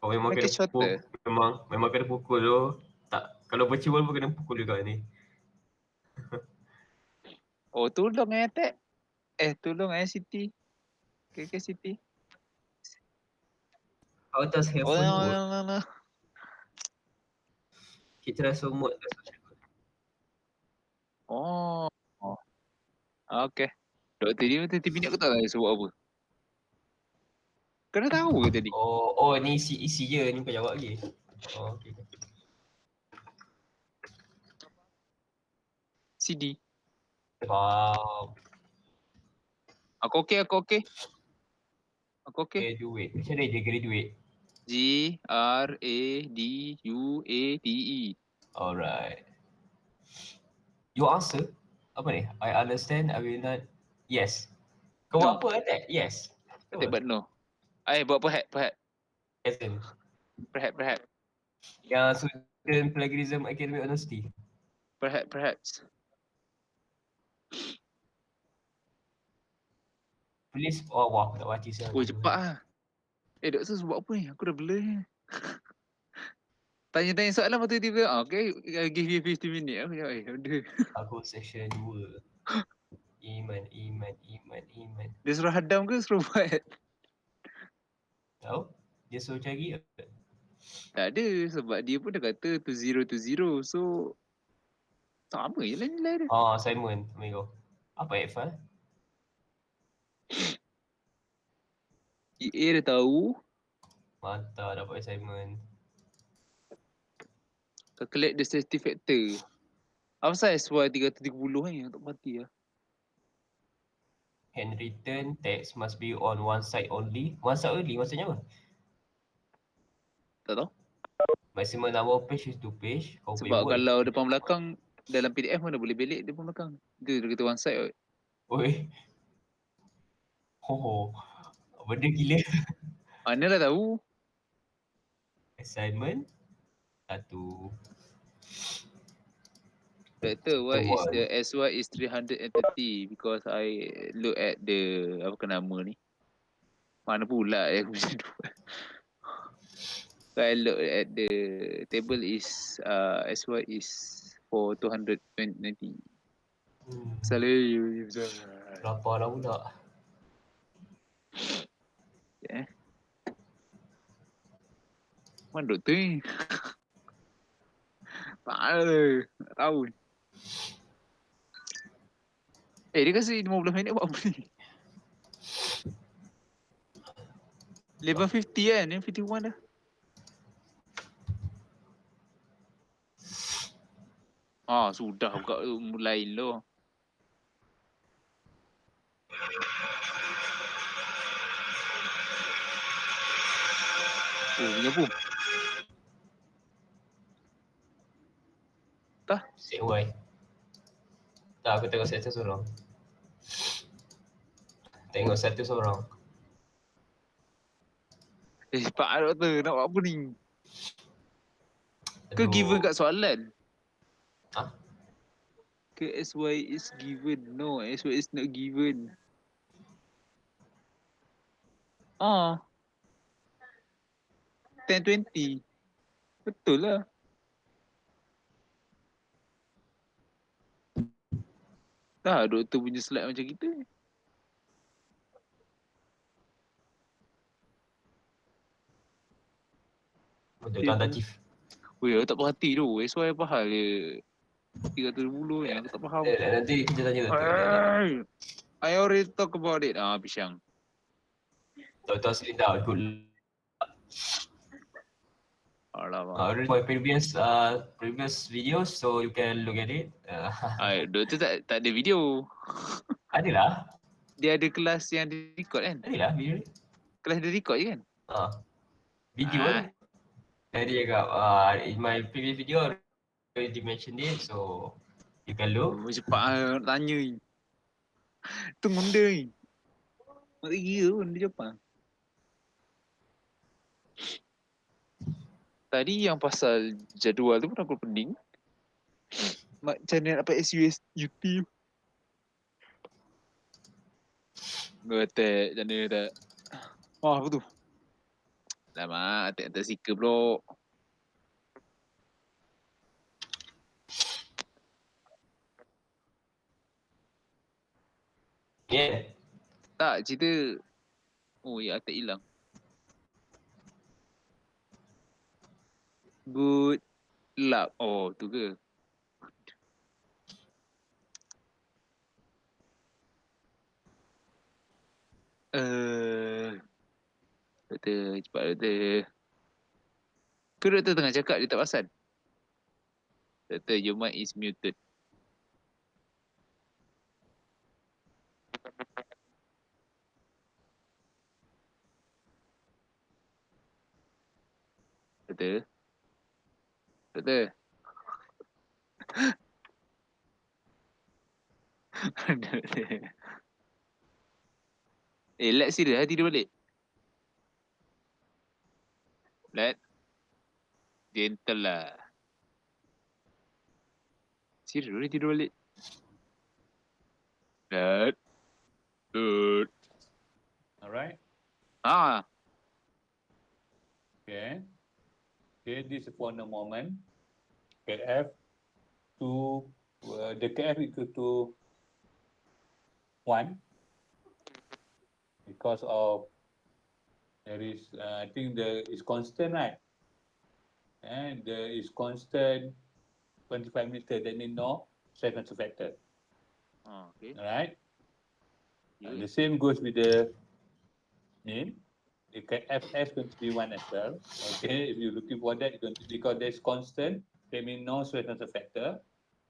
Kau memang Make kena it shorter. pukul. Memang kena pukul tu. Tak, kalau virtual pun kena pukul juga ni. Oh, tolong Tek. Tolong Siti. Okay, Siti. How does headphone work? No. Kita rasa mode. Oh. Okay. Doktor dia 30 minit aku tak tahu sebut apa. Kau dah tahu ke tadi? Oh, ni isi je. Ni kau jawab lagi. Oh, okay. CD. Faham. Aku okay. Graduate. Macam mana dia graduate? Graduate. Alright. Your answer? Apa ni? I understand, I will not. Yes. Kau buat apa Attack? Yes. Attack but no. Buat perhaps. Present. Perhaps. Yang student plagiarism academic honesty. Perhaps. Please, wah, aku tak baca siapa. Oh, cepat lah. Doktor sebab apa ni? Aku dah blur ni. Tanya soalan lepas tu tiba-tiba, okay, give you 50 minit. Aku cakap, udah. Aku session 2. Iman. Dia suruh hadam ke suruh buat? Tahu? Dia suruh cari. Tak ada, sebab dia pun dah kata 2020. So, sama je lah nilai dia. Assignment. Amigo. Apa Ekfal? EA dah tahu. Mantap dapat assignment. Calculate the safety factor. Apa pasal SY 330 ni? Tak mati lah. handwritten text must be on one side only. One side only maksudnya apa? Tak tahu. Maximum number of page is 2 page. Kau punya Sebab word. kalau depan belakang dalam PDF mana boleh belik depan belakang. Itu dia kata one side kot. Oi. Oh, benda gila. Mana lah tahu. Assignment. Satu. Doctor, why is One. the SY is 330? Because I look at the, apa ke nama ni? Mana pula yang macam tu. So I look at the table is SY is for 290. Salih. Lapar dah pula. Mana doktor ni? Tak ada. Tak tahu. Dia kasi 15 minit buat apa ni? 11.50 kan? Ni 51 dah. Sudah buka mulai lo. Bunyi apa? Say why? Tak, aku tengok satu seorang. Tengok satu seorang. Cepat lah doktor. Nak buat apa ni? Ke given kat soalan? Hah? Ke SY is given? No, SY is not given. 10.20. Betul lah. Tak, doktor punya slide macam kita. Untuk tuan Chief. Weh, aku tak perhati tu. SY apa hal dia? 320 yang aku tak faham. Nanti kita tanya doktor. I already talk about it. Pisang. Dr. Selinda, good luck. Alamak. Already my previous videos, so you can look at it. Doktor tak ada video. Adalah. Dia ada kelas yang di record kan? Adalah video ni. Kelas dia record je kan? Video ni. Jadi cakap, in my previous video, I already mentioned it, so you can look. Cepat nak tanya ni. Tu benda ni. Tak kira pun dia Jepang. Tadi yang pasal jadual tu pun aku pening. Macam mana nak dapat SUS UT. Ngetek, macam mana tak. Apa tu? Lama, atek-atek sika pula. Yeah. Tak, cerita. Ya, atek hilang. Good luck. Tu ke? Doktor, cepat doktor. Ke doktor tengah cakap dia tak perasan? Doktor, your mic is muted. Doktor? Doktor? Doktor. Let serius tidur balik. Let. Gentle lah. Serius dia tidur balik. Let. Good. Alright. Okay. Okay, this is for the moment. KF to the KF equal to 1 because of there is I think the is constant, right? And there is constant 25 meter. That means no second factor. Okay. All right. Yeah. The same goes with the mean. The FS going to be 1 as well. Okay, if you're looking for that, it's going to, because there's constant, that means no certain factor.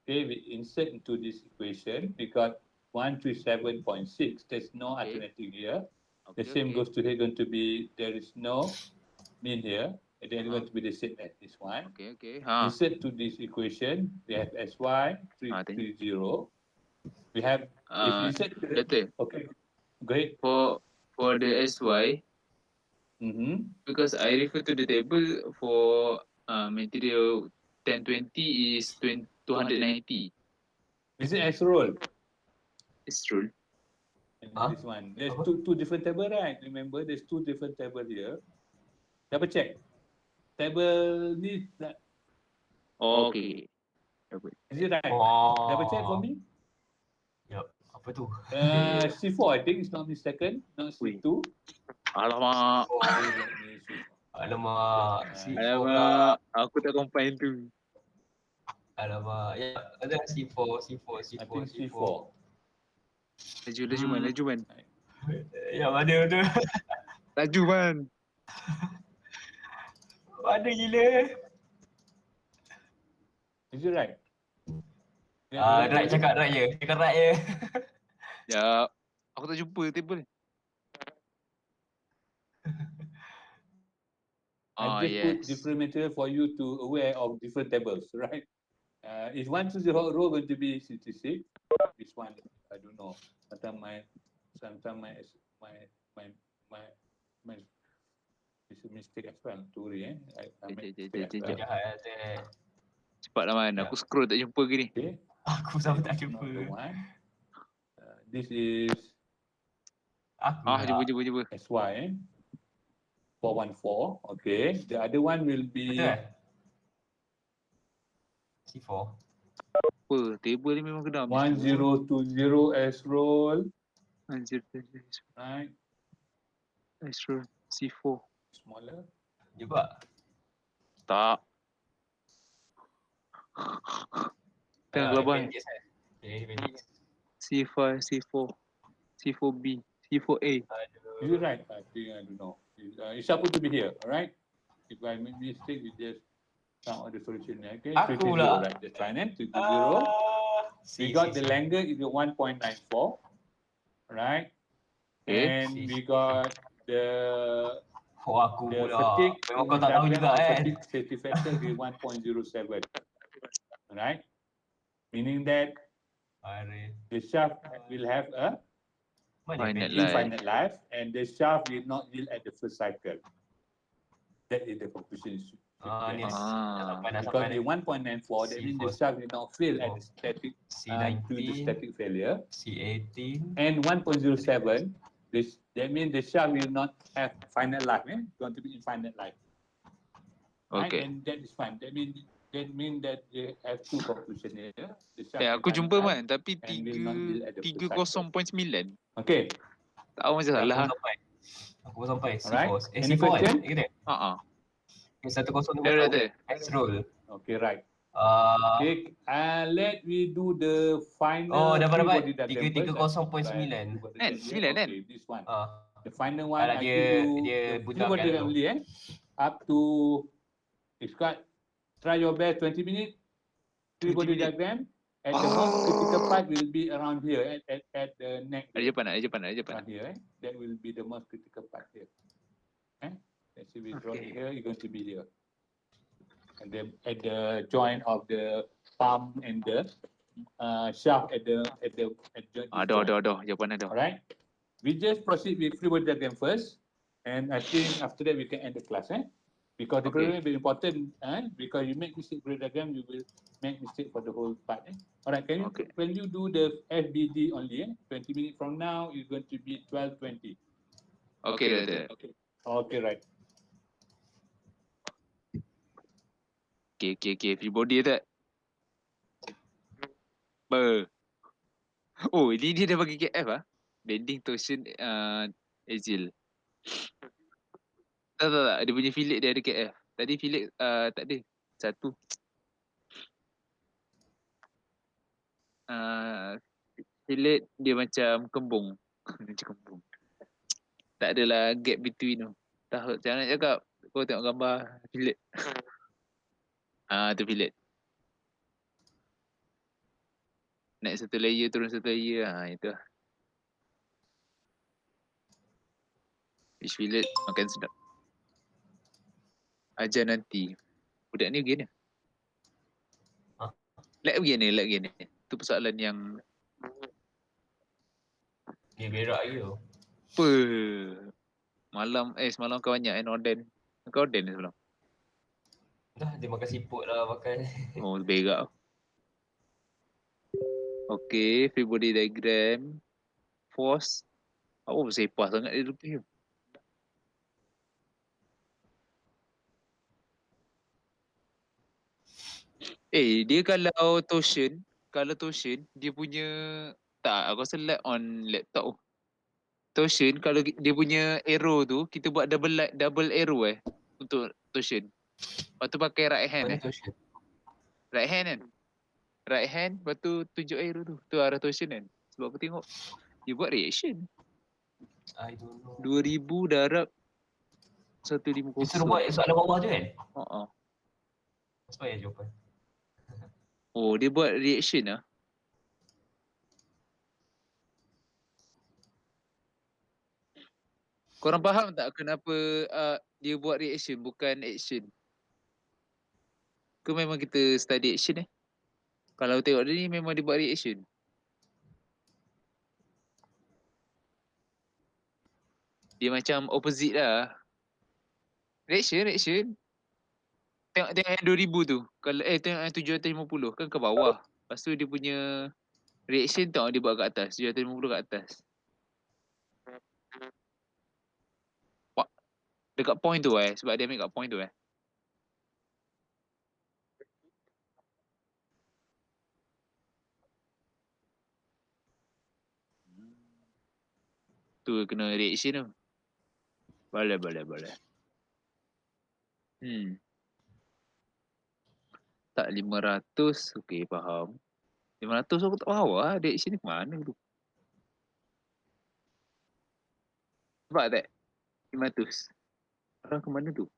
Okay, we insert into this equation because 137.6. There's no Okay. alternative here. Okay, The same okay. goes to here, going to be, there is no mean here. And then Uh-huh. going to be the same as this one. Okay, okay. Ha. Insert to this equation, we have SY Thank 330. We have, if you insert to the, Doctor, okay, go ahead. for the SY, Mm-hmm. because I refer to the table for material 1020 is 290. Is it S roll? It's true. And Huh? this one. There's Apa? two different table, right? Remember, there's two different table here. Double check. Table ni, Okay. is it right? Oh. Double check for me. Yup. Apa tu? C4, I think, is not mistaken, not C2. Alamak. Oh, Okay, let me see. alamak. C4 pula. Alamak. Aku tak combine tu. Alamak. Ya, ada C4, C4, I C4, think C4. C4. Laju man, laju man. Ya, mana tu? Laju man. Mana gila? Is it right? Right, cakap right je. Cakap right je. Ya. Aku tak jumpa table. I just put different material for you to aware of different tables, right? Is 120 row going to be 66? This one, I don't know. Sometimes my it's a mistake as well. Sorry, I made mistake as well. Jahat eh. Cepatlah man. Aku scroll tak jumpa gini. Okay, Aku sama tak not the jumpa. one. This is Aku Jumpa. SY, 414. Okay, the other one will be Betul C4. Apa? Table ni memang kena 1020 S roll, 1020 right? Astro C4. Smaller. Juga. Tak. Tengah kelaban. Appendix kan? Okay, appendix. C5, C4, C4B, C4A. Is it right? I think I don't know. It's supposed to be here, all right? If I make mistake, you just count all the solution. Okay, Aku 330, pula. right? That's fine. 330. We C, got C, the C. length is 1.94, right? Okay. And we got the Oh, aku pula. fatigue. Memang kau tak tahu juga kan? Fatigue safety factor is 1.07, right? Meaning that Mari. the shaft will have a Mana Finite appendix? life. infinite life, and the shaft will not yield at the first cycle. That is the conclusion. Ni Ah. nak Because sampai the 1.94, that means the C4. shaft will not fail at the static due to C19, static failure. C18. And 1.07, that means the shaft will not have finite life. It's going to be infinite life. Right? Okay. And that is fine. That means that they have two conclusions here. The shaft Aku infinite jumpa life man, tapi and will not yield at the first cycle. 30.9. Okay. Tahu macam Aku salah. pun sampai. Aku pun sampai Alright. C4. Any C4 kan? question? Kita. Ha. 102 Ada. X roll. Okay, right. Ah, Okay, let me do the final dapat free body diagram 330.9. first. Sembilan, kan? Okay, this one. ah. The final one, Alah, I dia- give you dia the free budak body kan diagram tu. only, up to, it's got, try your best, 20 minutes, free 20 body minute. diagram, and the most critical part will be around here, at the neck. Ada Jepun. Around here, that will be the most critical part here. Let's see, we draw it Okay. here, it's going to be here. And then at the joint of the palm and the shaft at the joint. Ada. Jawapan ada. Alright. We just proceed with free body diagram first, and I think after that we can end the class, because the Okay. problem is very important, because you make mistake body diagram, you will make mistake for the whole part. Alright, Okay. when you do the FBD only, 20 minutes from now is going to be 12:20. Okay, Doctor. Okay, right. Okay. Free body tak? Oh, ini dia dah bagi KF Bending torsion Azil. Tak. Dia punya fillet dia ada KF. Tadi fillet tak ada. Satu. Fillet dia macam kembung. Macam kembung. Tak adalah gap between tu. Tak, jangan nak cakap. Kau tengok gambar fillet. Tu fillet. Naik satu layer, turun satu layer. Itu lah. Fish fillet makan sedap. Ajar nanti. Budak ni begini. Hah? Lag begini. Tu persoalan yang Dia berak je tu. apa. Semalam kau banyak Orden. Kau Orden semalam. Dah dia makan siput lah makan. Oh, berak. Okay, free body diagram. Force. Apa bersepah sangat dia rupanya. Dia kalau torsion, dia punya tak, aku rasa lag on laptop. Torsion kalau dia punya arrow tu kita buat double arrow untuk torsion. Lepas tu pakai right hand Mana tu shit? Right hand kan. Right hand lepas tu tunjuk arrow tu. Tu arah torsion kan. Sebab aku tengok dia buat reaction. I don't know. 2000 darab 150. Dia suruh buat soalan bawah tu kan? Oh. Sebab ya jawapan. Oh, dia buat reaction lah. Korang faham tak kenapa dia buat reaction bukan action? Ke memang kita study action Kalau tengok dia ni memang dia buat reaction. Dia macam opposite lah. Reaction. Tengok yang 2000 tu. Kalau tengok yang 750 kan ke bawah. Lepas tu dia punya reaction tengok dia buat kat atas. 750 kat atas. Dekat point tu sebab dia ambil kat point tu Tu kena reaction tu. Boleh. Tak 500. Okay, faham. 500 aku tak faham reaction ni ke mana tu. Nampak tak? 500. Arah ke mana tu?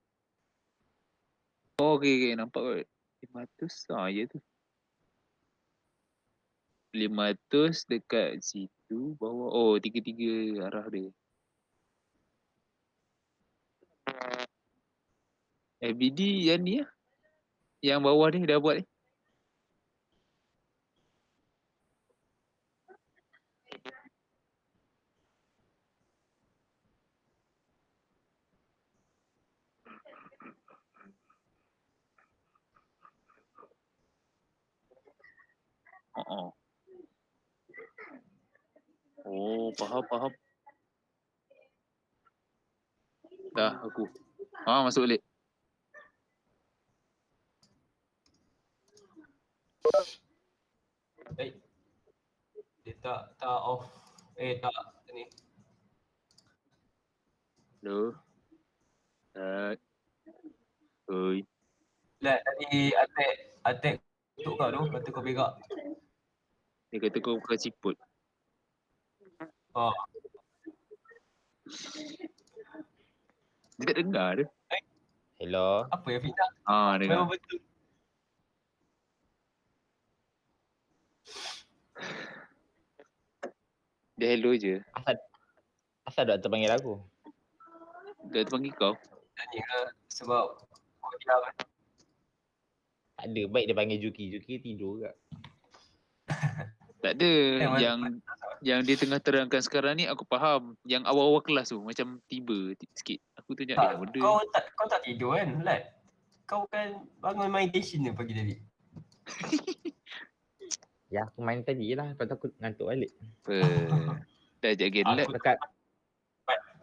Oh, okay. Nampak kot. 500. Ya tu. 500 dekat situ bawah. Oh, tiga-tiga arah dia. FBD yang ni Yang bawah ni dah buat ni. Oh, faham. Dah aku. Masuk balik. Dia tak off. Tak ni. Hello. Oi. Lah tadi attack untuk kau tu kata kau berak. Dia kata kau bukan siput. Oh. Dia tak dengar dia. Hello. Apa yang Fita? Dengar. Memang betul. Dia hello je. Asal doktor panggil aku? Dia panggil kau. Tanya lah sebab kau diam kan. Tak ada. Baik dia panggil Juki. Juki tidur ke? Tak ada. Yang dia tengah terangkan sekarang ni aku faham. Yang awal-awal kelas tu macam tiba sikit. Aku tanya Tak, benda. kau tak tidur kan, Lat? Kau kan bangun meditation ni pagi tadi. Ya aku main tadi lah. Lepas tu aku ngantuk balik. Dah jaga lab. Dekat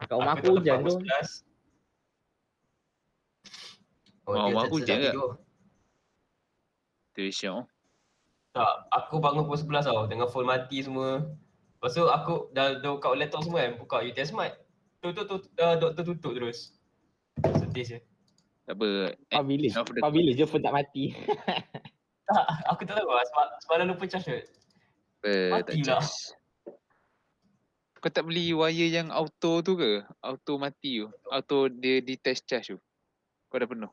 rumah aku hujan tu. Rumah aku hujan ke? Tidur. Tu syok. Tak, aku bangun pukul 11 tau. Tengah phone mati semua. Lepas tu aku dah buka laptop semua kan. Buka UTS Smart. Doktor tutup terus. Sedih je. Tak apa. Kau bila je phone tak mati. Tak, aku tak tahu lah. Semalam lupa charge kot. Mati pula. Kau tak beli wire yang auto tu ke? Auto mati tu. Auto dia detach charge tu. Kau dah penuh?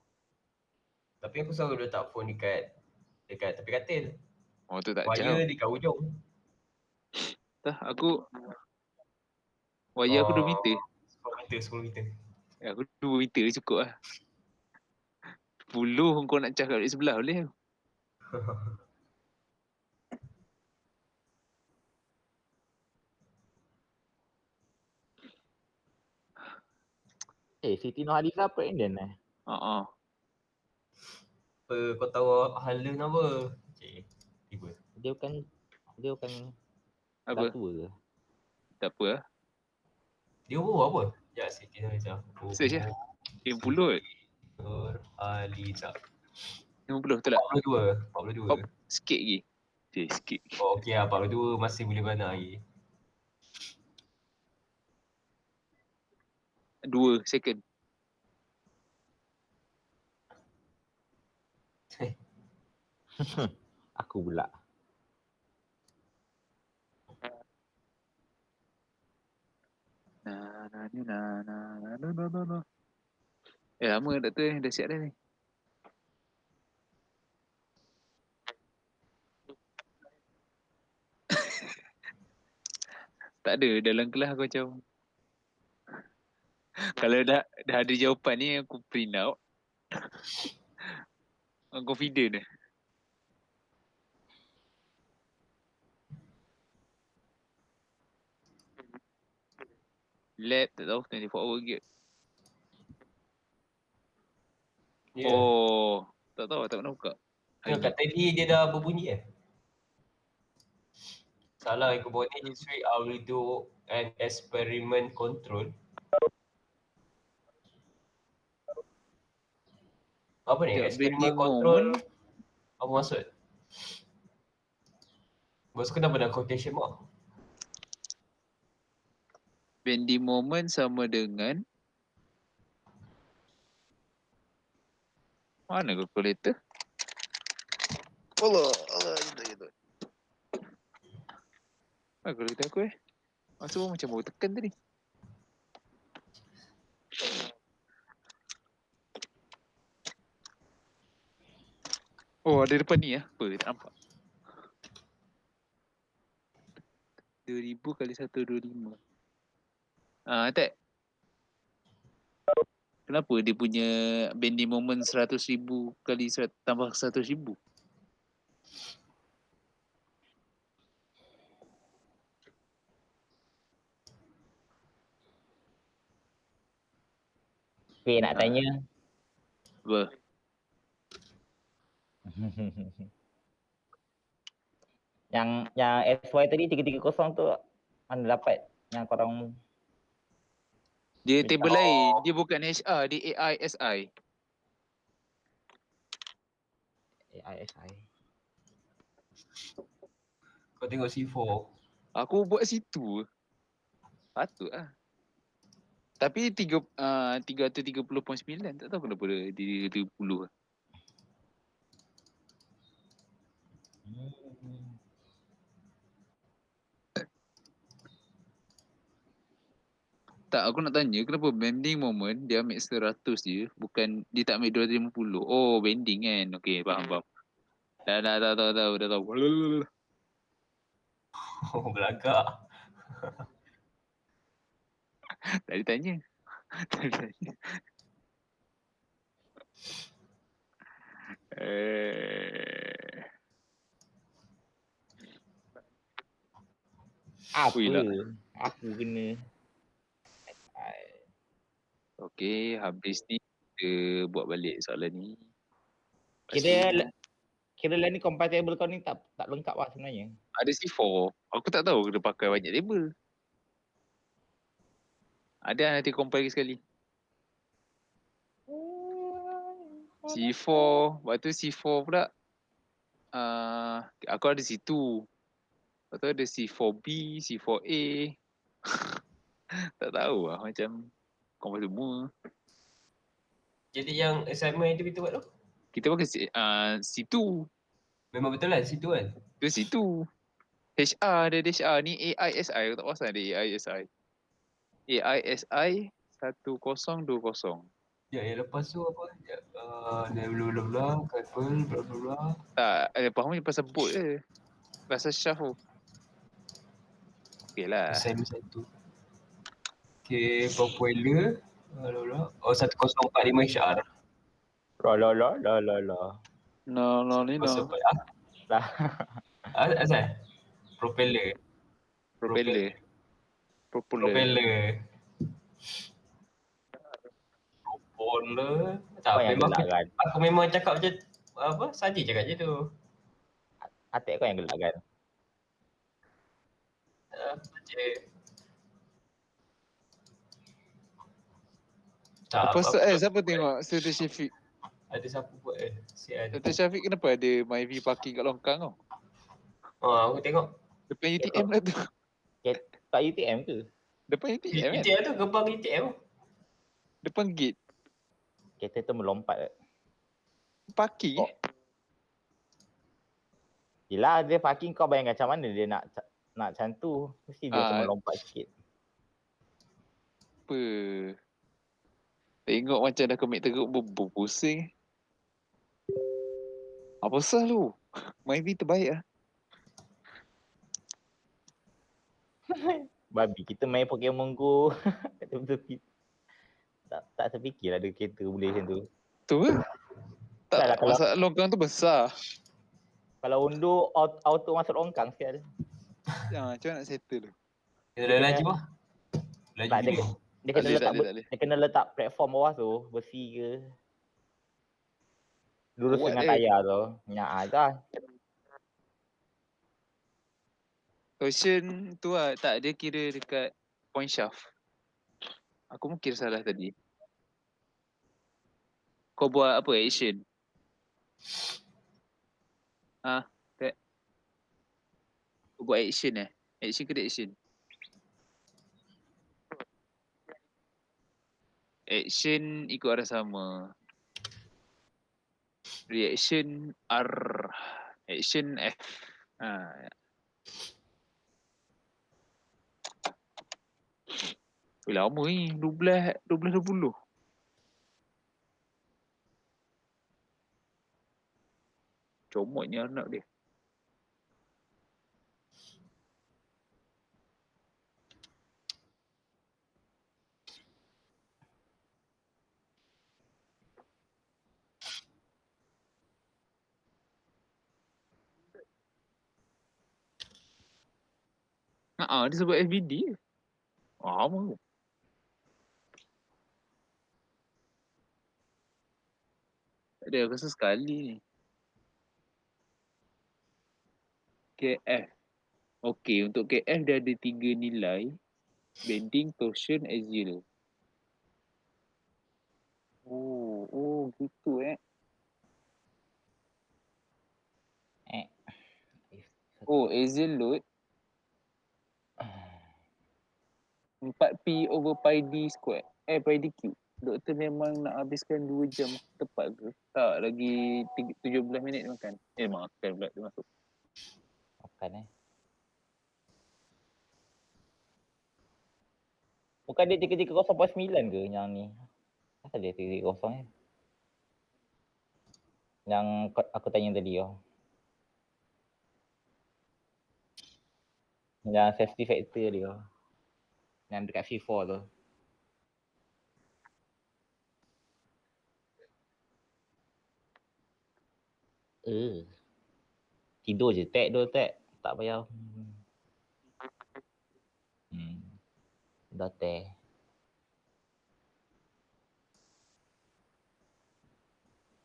Tapi aku selalu letak phone dekat tepi katil. Oh tu tak Wire jauh. dekat ujung. Tak, wire aku 2 meter. 10 meter. Aku 2 meter cukup lah. 10 kau nak cakap dari sebelah boleh. Siti Nurhaliza apa Indian Haa. Apa kau tahu Harlan apa? Cik, tiba. Dia bukan dah Apa? tua ke? Tak apa lah. Dia umur apa? Ya, Siti Nurhaliza. Search lah. 50 kot. Nurhaliza. 50 betul tak? 42. Sikit lagi. Sikit. Oh, okey lah, 42 masih boleh beranak lagi. 2 second. Aku pula. Na. Lama tak tu dah siap dah ni. Tak ada dalam kelas aku macam kalau dah ada jawapan ni aku print out. Aku confident dah. Lab tak tahu 24 hour lagi. Ya. Oh, tak tahu tak pernah buka. Tengok kat tadi dia dah berbunyi Salah ikut bawah ni. This week I will do an experiment control. Apa ni? Sekejap, Experiment bending control. moment. Apa maksud? Bos kenapa nak quotation mark? Bending moment sama dengan mana calculator? Allah, gitu. Mana calculator aku Maksud macam baru tekan tadi. Oh, ada depan ni Apa? Tak nampak. 2000 kali 125. Tak. Kenapa dia punya bending moment 100,000 kali tambah 100,000? Okay, nak tanya. Apa? yang SY tadi 330 tu mana dapat yang korang Dia Minta- table lain. Dia bukan HR. Dia AISI. AISI? Kau tengok C4. Aku buat situ. Patut lah. Tapi 330.9 tak tahu kenapa dia 30. Tak, aku nak tanya kenapa bending moment dia ambil 100 je, bukan dia tak ambil 250. Oh, bending kan. Okey, faham. Dah tahu. Oh, belagak. Tak ditanya. Apa? Ui lah. Aku kena. Okey, habis ni kita buat balik soalan ni. Kira lah ni compatible kau ni tak lengkap lah sebenarnya. Ada C4. Aku tak tahu kena pakai banyak label. Ada nanti compare sekali. C4, lepas tu C4 pula. Aku ada C2. Lepas tu ada C4B, C4A. Tak tahu lah macam compare semua. Jadi yang assignment yang kita buat tu? Kita pakai C2. Memang betul lah situ kan? Tu C2. HR ada HR ni AISI. Aku tak pasal ada AISI. AISI 1020. Ya, yang lepas tu apa? Bla bla bla, couple, bla bla bla. Tak, faham je pasal boat je. Bahasa Syaf tu. Okey lah. Assignment 1. Okay, popular. Oh, 1045 HR. La. No, ni Masuk no. kat Lah. asal? Propeller. Propeller. Propeller. Propeller. Tak, Kau yang memang gelak kan? aku memang cakap je apa? Saja cakap je tu. Atik kau yang gelak kan? Saja. Tak, Apa aku tak siapa buat. tengok Serta Syafiq? Ada siapa buat sial. Serta Syafiq kenapa ada MyV parking kat longkang tau? Oh, aku tengok. Depan UTM lah tu. Kat UTM ke? Depan UTM kan? UTM tu gerbang UTM. Depan gate. Kereta tu melompat. Parking Oh. Yelah dia parking, kau bayangkan macam mana dia nak macam tu. Mesti dia macam melompat sikit. Apa? Tengok macam dah kemik teruk berpusing. Apa sah lu? MyV terbaik lah. Babi kita main Pokemon Go. tak terfikir ada kereta boleh macam tu. Tu ke? Tak, Taklah kalau- masalah longkang tu besar. Kalau undur auto masuk longkang sekali. Ya, macam mana nak settle tu? Dia laju lah. Laju Tak, gila. dia kena boleh, letak tak boleh. dia kena letak platform bawah tu, besi ke. Lurus Kuat dengan dia. tayar tu. Nyak dah. Question tu lah, tak dia kira dekat point shaft. Aku mungkin salah tadi. Kau buat apa action? Tak. Kau buat action Action ke reaction? Action ikut arah sama. Reaction R. Action F. Lama ni, 12.20. Comotnya anak dia. Dia sebut FBD. Lama. Tak ada, aku rasa sekali ni. KF. Okey, untuk KF dia ada 3 nilai. Bending, torsion, axial. Oh gitu Oh, axial load 4P over pi D square. Pi D cube. Doktor memang nak habiskan 2 jam tepat ke? Tak, lagi 17 minit makan. Makan pula dia masuk. Makan Bukan dia 330.9 ke yang ni? Kenapa dia 330 Yang aku tanya tadi Yang safety factor dia. Yang dekat V4 tu. Tidur je tag tu tag. Tak payah. Dah tag.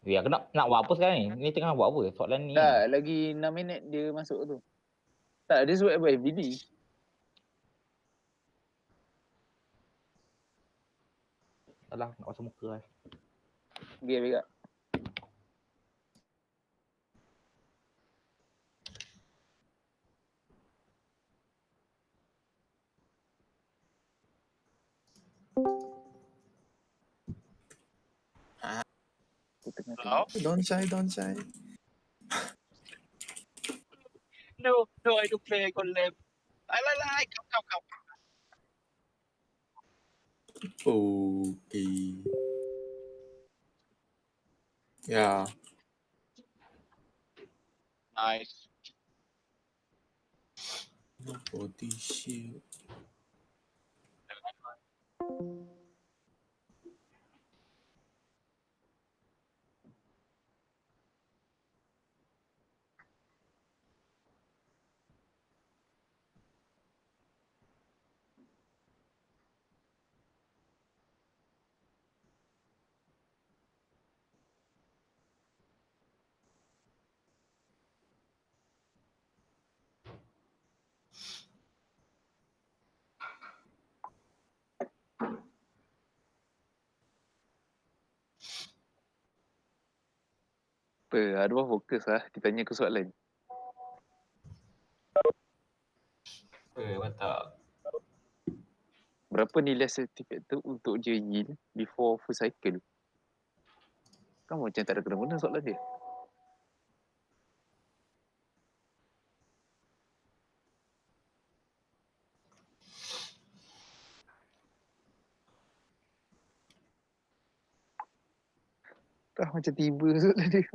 Aku nak buat apa sekarang ni? Ni tengah buat apa? Soalan ni. Tak, lagi 6 minit dia masuk tu. Tak, dia sebut apa FBD. Salah, nak pasang muka lah. Biar juga. Hello? Don't shy. No, I don't play. I got left. Come. Okay. Yeah. Nice. Body shield. Apa? Arwah fokus lah. Ditanya aku soalan. Mantap. Berapa nilai sertifikat tu untuk je yield before full cycle? Kan macam tak ada kena-mena soalan dia. Tak macam tiba soalan dia.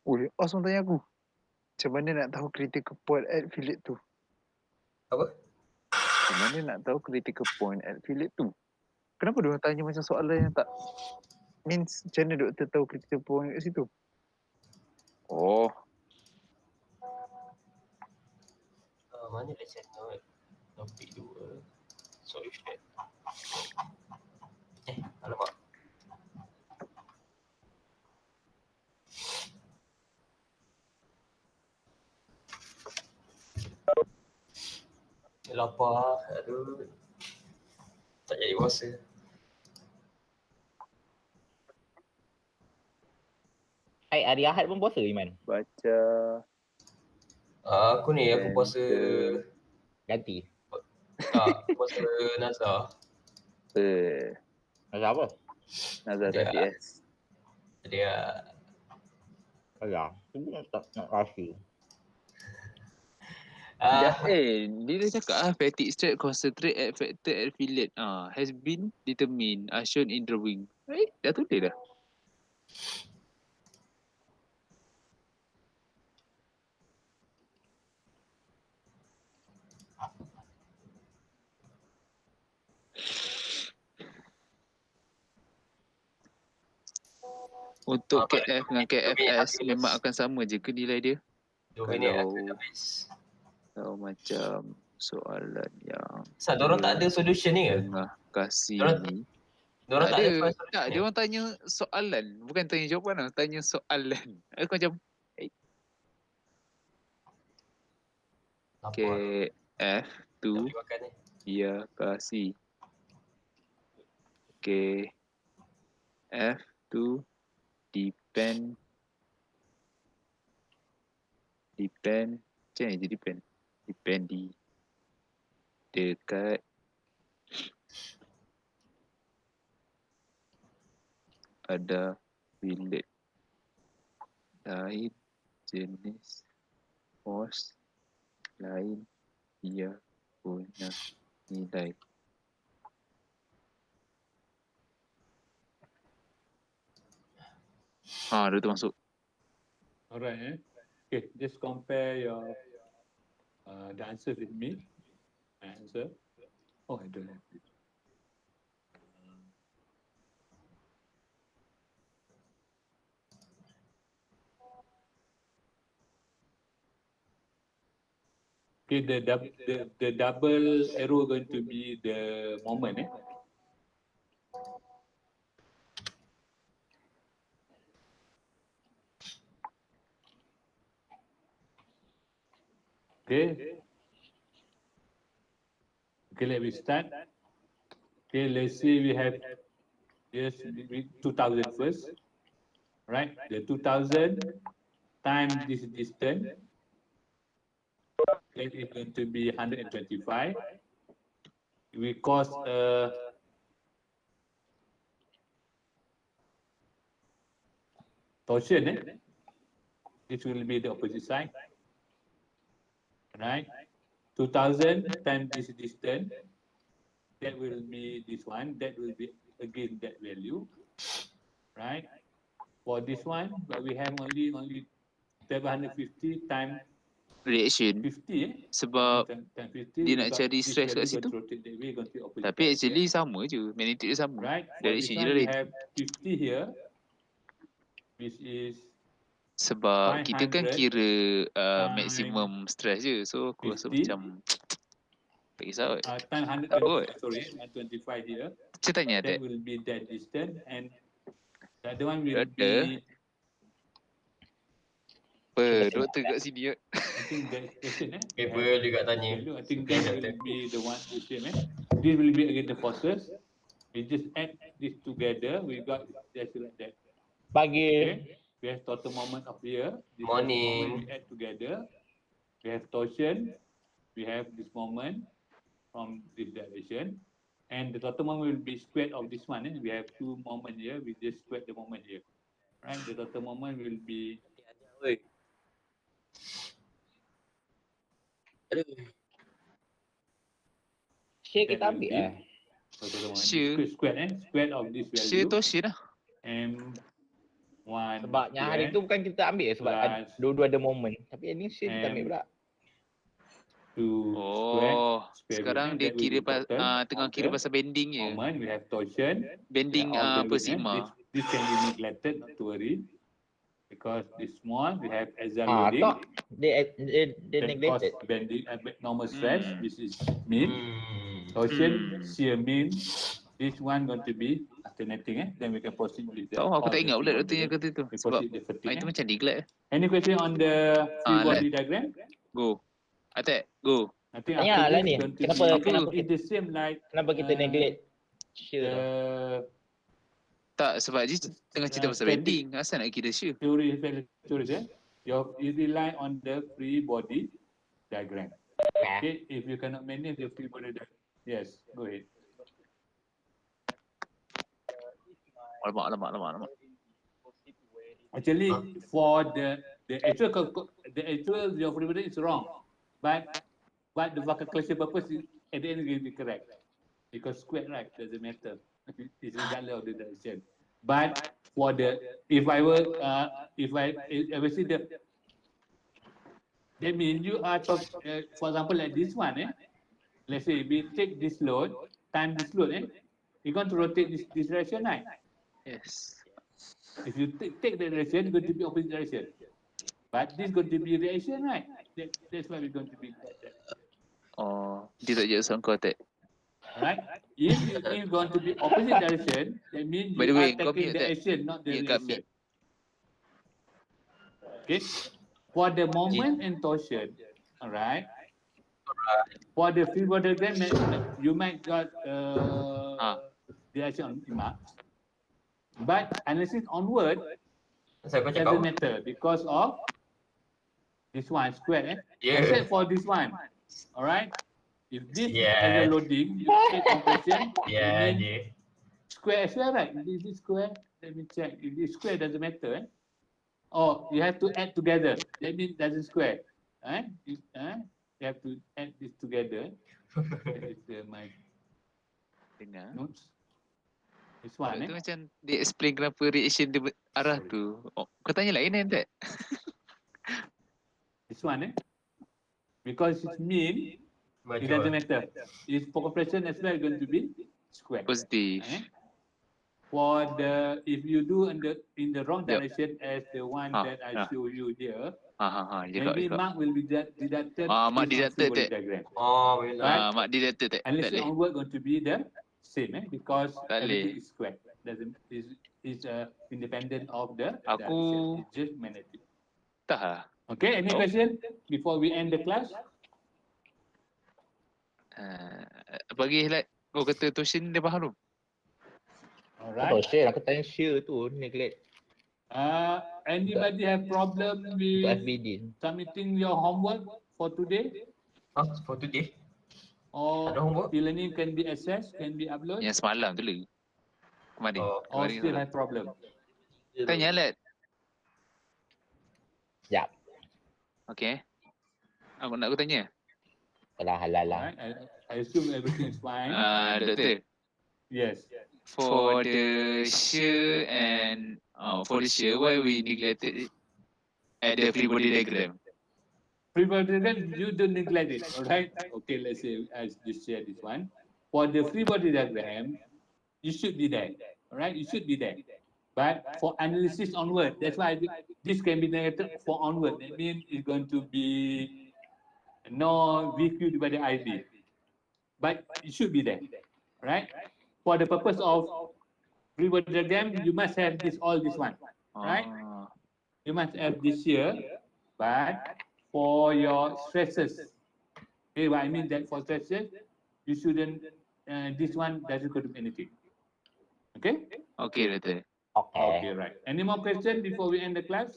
Oi, Osman tanya aku. Macam mana nak tahu critical point at fillet tu? Apa? Macam mana nak tahu critical point at fillet tu? Kenapa dia orang tanya macam soalan yang tak means macam mana doktor tahu critical point kat situ? Oh, Mana lesson note? Topik 2. Solution. Alamak. Lapar. Aduh. Tak jadi puasa. Hari Ahad pun puasa Iman. baca Aku ni, aku puasa... Center. Ganti. Tak, puasa Nazar. Masa apa? Nazar Dia- tadi S. Dia... Alah, tu pun nak kasih. Dia dah cakap lah fatigue stress concentrate at factor at fillet has been determined as shown in drawing. Dah tulis dah. Untuk KF dengan KFS memang akan sama je ke nilai dia? 2 minit Kalau- aku dah habis. Kalau macam soalan yang Asal diorang tak ada solution ni ke? tengah kasih Diorang- ni. Diorang tak ada solution Tak, ni? dia orang tanya soalan. Bukan tanya jawapan lah. Tanya soalan. Aku macam Lapar. KF tu Tak boleh makan ni. dia kasih. KF tu depend macam mana je depend di dekat ada fillet lain jenis pos lain dia punya nilai. Dia tu masuk. Alright, Okay, just compare your the answer with me. My answer. Oh, I don't have it. Okay, the double arrow going to be the moment. Okay. Okay, let me start. Okay, let's say we have yes 2000 first, right? The 2000 times this distance, that is going to be 125. We cause torsion, this will be the opposite side, right? 2000 times this distance, that will be this one, that will be again that value, right? For this one, but we have only 750 times Reaction. 50, Sebab times 50, dia we nak got cari this stress kat value going situ. to rotate that way, going to be opposite Tapi direction, actually sama je. Magnetic dia sama. right? For this Direction je one, lah we lain. have 50 here, which is Sebab kita kan 500 kira times maximum stress je. So aku rasa 50. macam tak kisah kot. Times Tak kot. 120, sorry, 125 here. Saya tanya That tak? will be that distance, and the other one will Doktor? be, Apa? Doktor kat sini kot. I think that question, Paper juga tanya. value. I think Okay, that doctor. will be the one the same. This will be again the forces. We just add this together. We got just like that. Pagi. Okay. We have total moment of here. This Morning. moment we add together. We have torsion. We have this moment from this direction. And the total moment will be squared of this one. We have two moments here. We just squared the moment here. Right? The total moment will be Share that kita will ambil be eh. total moment. Sure. Squared, squared of this Share value. torsion lah. M1 Sebab yang hari tu bukan kita ambil sebab plus dua-dua ada momen. Tapi yang ni share kita ambil M pula. 2 Oh, square sekarang root, dia that will kira be total tengah of kira the pasal bending je. moment. We have torsion. Bending We have all the apa load, sigma. This can be neglected, not to worry. Because this small, we have axial Ah, loading. tak. Dia That cause neglected. bending, normal stress, which is mean. Torsion, Hmm. shear mean. This one going to be alternating. Then we can proceed with the. Tahu aku all tak the ingat pula three doktornya modules. kata tu. We Sebab proceed the fatigue. itu macam neglect. Any question on the free Ah, body diagram? Go. Attack, go. I think Tanya after lah this ni, going to kenapa- be, kenapa it's the same like Kenapa kita neglect share tu? Tak, sebab dia tengah cerita pasal static bending. Asal nak kira shear? theory, you rely on the free body diagram. Okay, if you cannot manage the free body diagram, yes, go ahead. Alamak. Actually, for the actual your free body is wrong, but the calculation purpose is, at the end it will be correct because squared, right, doesn't matter. It's regardless of the direction. But for the if I see that means you are for example like this one, let's say we take this load times this load, you're going to rotate this direction, right? Yes. If you take the direction, it's going to be opposite direction. But this is going to be reaction, right? That's why we're going to be like that. Oh, dia tak jauh kau attack. Right? If you're going to be opposite direction, that means By you the way, are kau taking mute the that. action, not the Mute kat reaction. Okay? For the moment and torsion, all right? For the free body diagram, you might got the action on marks. But analysis onward Asal kau cakap doesn't apa? matter because of this one square, Yeah. except for this one. All right? If this Yeah. is a loading, you take compression, Ya you mean je. square as well, right? This is square. Let me check. If this square doesn't matter, Oh, you have to add together. That means doesn't square. You have to add this together. This is my Dengar. notes. This one, Itu macam dia explain kenapa reaction dia arah tu. Oh, kau tanya lain kan tak? This one, because it's mean, it doesn't matter. It's for compression as well going to be square. Positif. For the if you do in the wrong Yep. direction as the one that I show you here, maybe mark will be deducted. Mark based on deducted free body tak? diagram. Oh, benar. Mak dia tak tak Analysis boleh. onward going to be the same, because Tak everything boleh. is square. Doesn't is independent of the Aku- direction. It's just magnetic. Tak lah. Okay, any Oh. question before we end the class? Bagi slide. Oh kata Toshin dia faham tu. Kau Alright. tahu share, aku tanya share tu neglect Anybody have problem untuk with FBD. submitting your homework for today? For today. Or Ada homework? e-learning can be accessed, can be uploaded? Yang semalam tu lah. Kemarin. Oh, Or Kemarin still semalam. have problem? Tanya Alat. Sekejap. Okay. Aku tanya. Alah halal lah. Alright, I assume everything is fine. Doktor. Yes. For the shear and for the shear, why we neglected it at the free body diagram? Free body diagram, you don't neglect it, alright? Okay, let's say I just share this one. For the free body diagram, you should be there, alright? You should be there. But for analysis onward, that's why this can be negated for onward. That means it's going to be no VQ divided IB. But it should be there, right? For the purpose of free body diagram, you must have all this one, right? You must have this here, but for your stresses, okay, what I mean that for stresses, you shouldn't, this one doesn't contribute anything. Okay? Okay, Doktor. Okay, right. Any more questions before we end the class?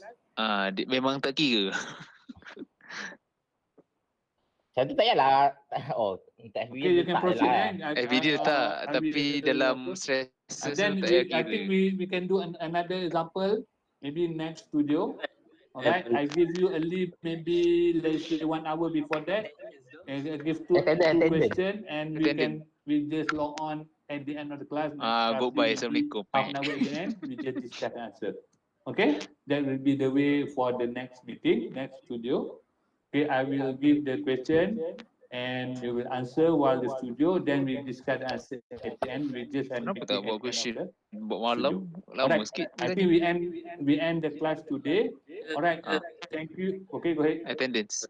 Memang tak kira. Satu tak payahlah. Oh, tak Okay, you can proceed. Video tak, tapi dalam stress Then tu tak payah I think kira. we can do another example, maybe next studio. Alright, I give you a leave maybe let's say 1 hour before that. And I give two questions and we just log on at the end of the class. Goodbye. Roughly Assalamualaikum. half an hour at the end, we just discuss and answer. Okay, that will be the way for the next meeting, next studio. Okay, I will give the question and you will answer while the studio. Then we discuss and answer at the end. We just have Kenapa meeting tak at buat the end of question? the Buat malam, lama Alright, sikit. I think we end the class today. Alright, thank you. Okay, go ahead. Attendance.